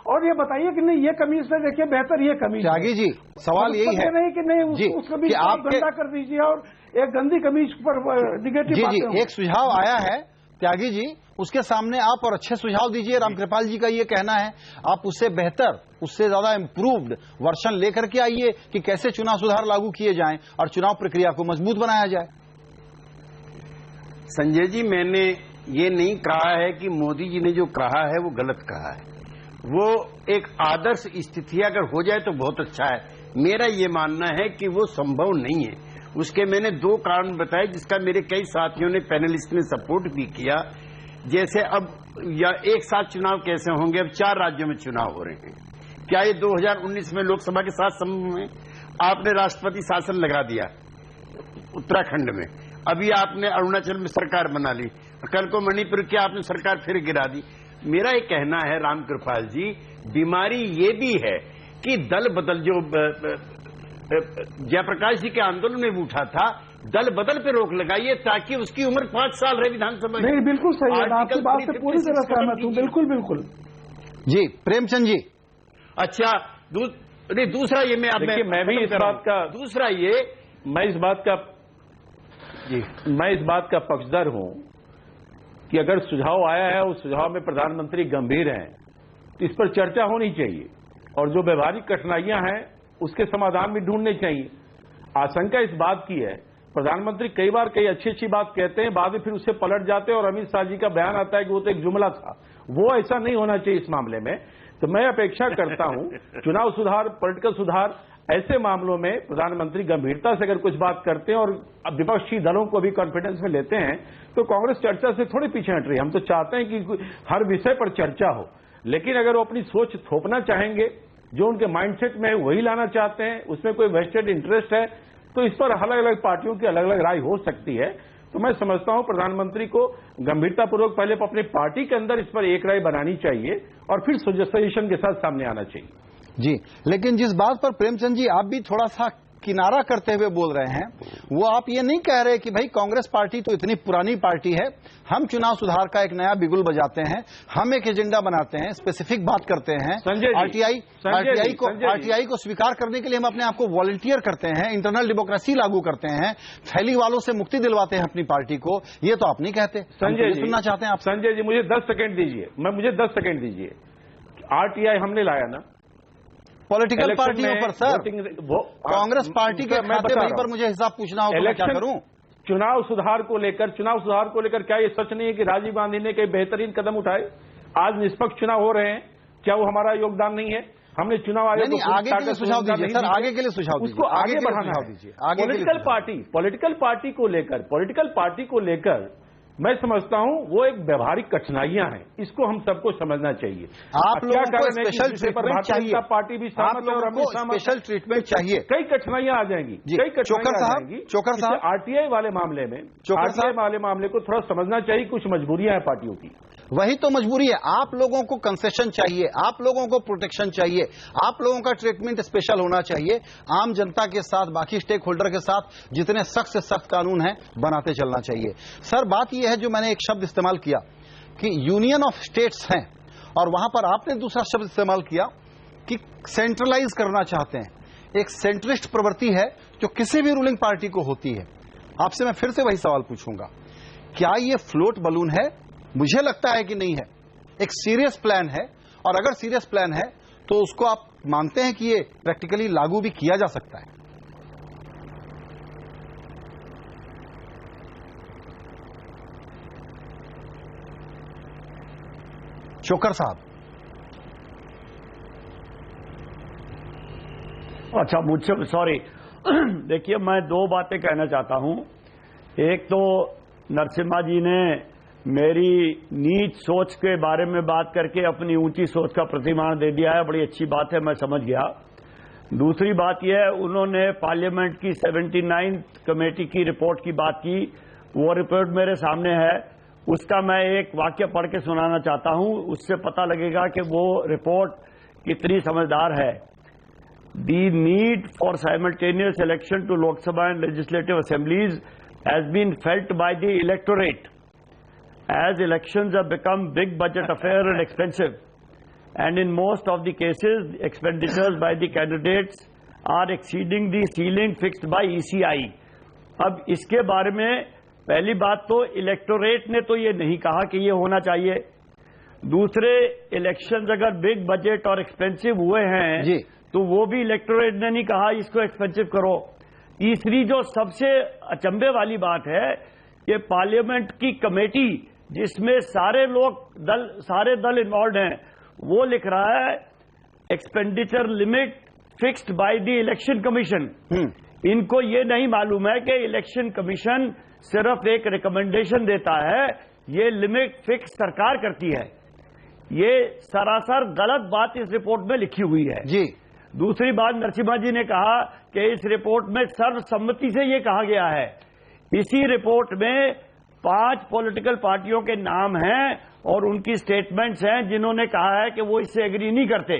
और ये बताइए कि नहीं ये कमीज से देखिए बेहतर ये कमीज। त्यागी जी, सवाल यही है नहीं कि नहीं उस कमीज को आप गंदा कर दीजिए और एक गंदी कमीज पर निगेटिव बातें। जी, एक सुझाव आया है त्यागी जी, उसके सामने आप और अच्छे सुझाव दीजिए। रामकृपाल जी का ये कहना है आप उससे बेहतर, उससे ज्यादा इम्प्रूव्ड वर्षन लेकर के आइए कि कैसे चुनाव सुधार लागू किए जाएं और चुनाव प्रक्रिया को मजबूत बनाया जाए। संजय जी, मैंने ये नहीं कहा है कि मोदी जी ने जो कहा है वो गलत कहा है। वो एक आदर्श स्थिति अगर हो जाए तो बहुत अच्छा है। मेरा ये मानना है कि वो संभव नहीं है। उसके मैंने दो कारण बताए जिसका मेरे कई साथियों ने, पैनलिस्ट ने सपोर्ट भी किया। जैसे अब या एक साथ चुनाव कैसे होंगे, अब 4 राज्यों में चुनाव हो रहे हैं। क्या ये 2019 में लोकसभा के साथ संभव है? आपने राष्ट्रपति शासन लगा दिया उत्तराखंड में, अभी आपने अरुणाचल में सरकार बना ली, कल को मणिपुर की आपने सरकार फिर गिरा दी। मेरा ये कहना है रामकृपाल जी, बीमारी ये भी है कि दल बदल, जो जयप्रकाश जी के आंदोलन में भी उठा था, दल बदल पे रोक लगाइए ताकि उसकी उम्र 5 साल रहे विधानसभा। नहीं, बिल्कुल सही है, आपकी बात से पूरी तरह सहमत हूं। बिल्कुल बिल्कुल जी प्रेमचंद जी। अच्छा दूसरा ये मैं भी इस बात का दूसरा ये मैं इस बात का पक्षधर हूं कि अगर सुझाव आया है उस सुझाव में प्रधानमंत्री गंभीर हैं तो इस पर चर्चा होनी चाहिए और जो व्यवहारिक कठिनाइयां हैं उसके समाधान भी ढूंढने चाहिए। आशंका इस बात की है, प्रधानमंत्री कई बार कई अच्छी बात कहते हैं, बाद में फिर उससे पलट जाते हैं और अमित शाह जी का बयान आता है कि वो तो एक जुमला था। वो ऐसा नहीं होना चाहिए इस मामले में। तो मैं अपेक्षा करता हूं चुनाव सुधार, पॉलिटिकल सुधार, ऐसे मामलों में प्रधानमंत्री गंभीरता से अगर कुछ बात करते हैं और विपक्षी दलों को भी कॉन्फिडेंस में लेते हैं तो कांग्रेस चर्चा से थोड़ी पीछे हट रही है। हम तो चाहते हैं कि हर विषय पर चर्चा हो, लेकिन अगर वो अपनी सोच थोपना चाहेंगे, जो उनके माइंडसेट में है वही लाना चाहते हैं, उसमें कोई वेस्टेड इंटरेस्ट है, तो इस पर अलग अलग पार्टियों की अलग अलग राय हो सकती है। तो मैं समझता हूं प्रधानमंत्री को गंभीरतापूर्वक पहले अपनी पार्टी के अंदर इस पर एक राय बनानी चाहिए और फिर सजेशन के साथ सामने आना चाहिए। जी, लेकिन जिस बात पर प्रेमचंद जी आप भी थोड़ा सा किनारा करते हुए बोल रहे हैं, वो आप ये नहीं कह रहे कि भाई कांग्रेस पार्टी तो इतनी पुरानी पार्टी है, हम चुनाव सुधार का एक नया बिगुल बजाते हैं, हम एक एजेंडा बनाते हैं, स्पेसिफिक बात करते हैं, आरटीआई को स्वीकार करने के लिए हम अपने आप को वॉलंटियर करते हैं, इंटरनल डेमोक्रेसी लागू करते हैं, फैली वालों से मुक्ति दिलवाते हैं अपनी पार्टी को, ये तो आप नहीं कहते। संजय जी सुनना चाहते हैं आप। संजय जी मुझे 10 सेकंड दीजिए, मुझे 10 सेकंड दीजिए। आरटीआई हमने लाया ना पॉलिटिकल पार्टियों पर सर, कांग्रेस पार्टी के खाते वहीं पर मुझे हिसाब पूछना होगा, मैं क्या करूं? चुनाव सुधार को लेकर क्या ये सच नहीं है कि राजीव गांधी ने कई बेहतरीन कदम उठाए? आज निष्पक्ष चुनाव हो रहे हैं, क्या वो हमारा योगदान नहीं है? हमने चुनाव आयोग को आगे के लिए सुझाव दीजिए सर, आगे के लिए सुझाव उसको आगे बढ़ाना दीजिए। पॉलिटिकल पार्टी को लेकर मैं समझता हूं वो एक व्यवहारिक कठिनाइयां हैं, इसको हम सबको समझना चाहिए। आप लोगों को स्पेशल ट्रीटमेंट चाहिए, पार्टी भी आप लोगों को स्पेशल ट्रीटमेंट चाहिए। कई कठिनाइयां आ जाएंगी, चोकर साहब आरटीआई वाले मामले को थोड़ा समझना चाहिए, कुछ मजबूरियां हैं पार्टियों की। वही तो मजबूरी है, आप लोगों को कंसेशन चाहिए, आप लोगों को प्रोटेक्शन चाहिए, आप लोगों का ट्रीटमेंट स्पेशल होना चाहिए। आम जनता के साथ, बाकी स्टेक होल्डर के साथ जितने सख्त से सख्त कानून हैं बनाते चलना चाहिए। सर बात यह है, जो मैंने एक शब्द इस्तेमाल किया कि यूनियन ऑफ स्टेट्स हैं, और वहां पर आपने दूसरा शब्द इस्तेमाल किया कि सेंट्रलाइज करना चाहते हैं। एक सेंट्रिस्ट प्रवृत्ति है जो किसी भी रूलिंग पार्टी को होती है। आपसे मैं फिर से वही सवाल पूछूंगा, क्या ये फ्लोट बलून है? मुझे लगता है कि नहीं है, एक सीरियस प्लान है, और अगर सीरियस प्लान है तो उसको आप मानते हैं कि ये प्रैक्टिकली लागू भी किया जा सकता है? चोकर साहब। अच्छा, मुझसे सॉरी देखिए, मैं दो बातें कहना चाहता हूं। एक तो नरसिम्हा जी ने मेरी नीच सोच के बारे में बात करके अपनी ऊंची सोच का प्रतिमान दे दिया है, बड़ी अच्छी बात है, मैं समझ गया। दूसरी बात यह है, उन्होंने पार्लियामेंट की 79th कमेटी की रिपोर्ट की बात की, वो रिपोर्ट मेरे सामने है, उसका मैं एक वाक्य पढ़ के सुनाना चाहता हूं, उससे पता लगेगा कि वो रिपोर्ट कितनी समझदार है। The need for simultaneous election to Lok Sabha and legislative assemblies has been felt by the electorate as elections have become big budget affair and expensive, and in most of the cases expenditures by the candidates are exceeding the ceiling fixed by ECI। अब इसके बारे में पहली बात तो electorate ने तो ये नहीं कहा कि ये होना चाहिए। दूसरे, इलेक्शंस अगर बिग बजट और एक्सपेंसिव हुए हैं तो वो भी इलेक्टोरेट ने नहीं कहा इसको एक्सपेंसिव करो। तीसरी जो सबसे अचंभे वाली बात है, ये पार्लियामेंट की कमेटी जिसमें सारे दल इन्वॉल्व हैं, वो लिख रहा है expenditure limit fixed by the election commission. इनको ये नहीं मालूम है कि इलेक्शन कमीशन सिर्फ एक रिकमेंडेशन देता है, ये लिमिट फिक्स सरकार करती है। ये सरासर गलत बात इस रिपोर्ट में लिखी हुई है जी। दूसरी बात, नरसिम्हा जी ने कहा कि इस रिपोर्ट में सर्वसम्मति से ये कहा गया है। इसी रिपोर्ट में 5 पॉलिटिकल पार्टियों के नाम हैं और उनकी स्टेटमेंट्स हैं जिन्होंने कहा है कि वो इससे एग्री नहीं करते।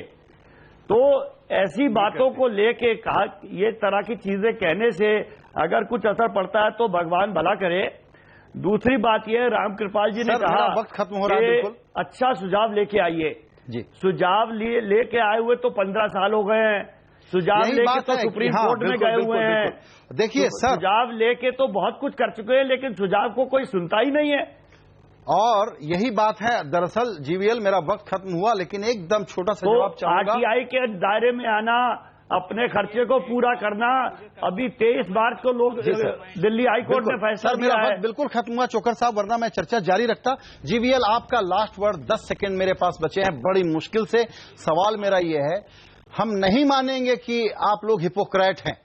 तो ऐसी बातों को लेके कहा, ये तरह की चीजें कहने से अगर कुछ असर पड़ता है तो भगवान भला करे। दूसरी बात यह, रामकृपाल जी ने कहा वक्त खत्म हो रहा है, बिल्कुल अच्छा सुझाव लेके आइए जी। सुझाव लेके आए हुए तो 15 साल हो गए हैं, सुझाव लेके तो सुप्रीम कोर्ट में गए हुए हैं। देखिए सर, सुझाव लेके तो बहुत कुछ कर चुके हैं, लेकिन सुझाव को कोई सुनता ही नहीं है। और यही बात है। दरअसल जीवीएल, मेरा वक्त खत्म हुआ, लेकिन एकदम छोटा सा जवाब चाहूंगा। आरटीआई के दायरे में आना, अपने खर्चे को पूरा करना, अभी 23 मार्च को लोग दिल्ली हाई कोर्ट ने फैसला दिया है। मेरा बिल्कुल खत्म हुआ चोकर साहब, वरना मैं चर्चा जारी रखता। जीवीएल, आपका लास्ट वर्ड, 10 सेकंड मेरे पास बचे हैं बड़ी मुश्किल से। सवाल मेरा ये है, हम नहीं मानेंगे कि आप लोग हिपोक्रेट हैं,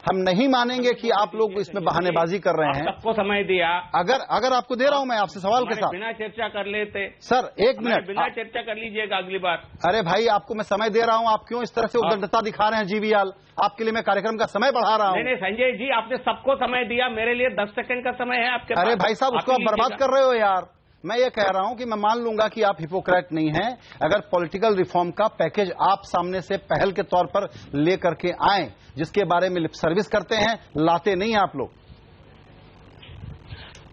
हम नहीं मानेंगे कि आप लोग इसमें बहानेबाजी कर रहे हैं। सबको समय दिया, अगर आपको दे रहा हूं मैं आपसे सवाल के साथ, बिना चर्चा कर लेते सर। एक मिनट, बिना चर्चा कर लीजिएगा अगली बार। अरे भाई, आपको मैं समय दे रहा हूं, आप क्यों इस तरह से उद्दंडता दिखा रहे हैं? जीवीएल, आपके लिए मैं कार्यक्रम का समय बढ़ा रहा हूं। नहीं संजय जी, आपने सबको समय दिया, मेरे लिए 10 सेकंड का समय है आपके पास। अरे भाई साहब, उसको आप बर्बाद कर रहे हो यार। मैं ये कह रहा हूं कि मैं मान लूंगा कि आप हिपोक्रेट नहीं हैं अगर पॉलिटिकल रिफॉर्म का पैकेज आप सामने से पहल के तौर पर लेकर के आए, जिसके बारे में लिप सर्विस करते हैं, लाते नहीं आप लोग।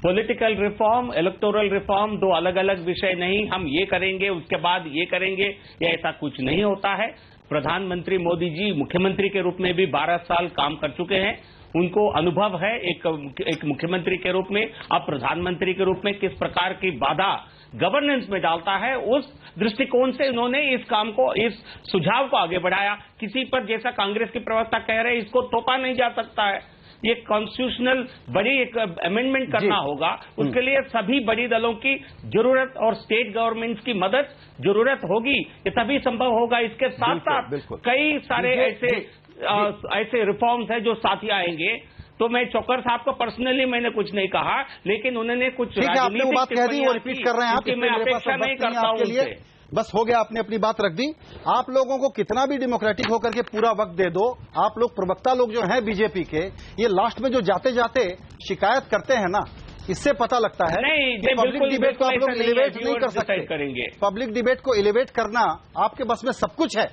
पॉलिटिकल रिफॉर्म, इलेक्टोरल रिफॉर्म दो अलग अलग विषय नहीं। हम ये करेंगे उसके बाद ये करेंगे, या ऐसा कुछ नहीं होता है। प्रधानमंत्री मोदी जी मुख्यमंत्री के रूप में भी 12 साल काम कर चुके हैं, उनको अनुभव है एक मुख्यमंत्री के रूप में, अब प्रधानमंत्री के रूप में किस प्रकार की बाधा गवर्नेंस में डालता है, उस दृष्टिकोण से उन्होंने इस काम को, इस सुझाव को आगे बढ़ाया। किसी पर, जैसा कांग्रेस के प्रवक्ता कह रहे हैं, इसको थोपा नहीं जा सकता है। ये कॉन्स्टिट्यूशनल बड़ी एक अमेंडमेंट करना होगा, उसके लिए सभी बड़ी दलों की जरूरत और स्टेट गवर्नमेंट्स की जरूरत होगी, ये तभी संभव होगा। इसके साथ साथ कई सारे ऐसे रिफॉर्म्स हैं जो साथ ही आएंगे। तो मैं चौकर साहब को पर्सनली मैंने कुछ नहीं कहा, लेकिन उन्होंने कुछ राजनीतिक बात कह दी, वो रिपीट कर रहे हैं आप, मैं अपेक्षा नहीं करता हूं उनसे। बस हो गया, आपने अपनी बात रख दी। आप लोगों को कितना भी डेमोक्रेटिक होकर के पूरा वक्त दे दो, आप लोग प्रवक्ता लोग जो हैं बीजेपी के, ये लास्ट में जो जाते जाते शिकायत करते हैं ना, इससे पता लगता है कि पब्लिक डिबेट को आप लोग एलिवेट नहीं कर सकते। पब्लिक डिबेट को एलिवेट करना आपके बस में सब कुछ है,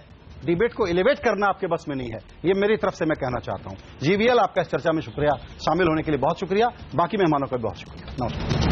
डिबेट को एलिवेट करना आपके बस में नहीं है। ये मेरी तरफ से मैं कहना चाहता हूं। जीवीएल, आपका इस चर्चा में शुक्रिया, शामिल होने के लिए बहुत शुक्रिया। बाकी मेहमानों का भी बहुत शुक्रिया। नमस्कार।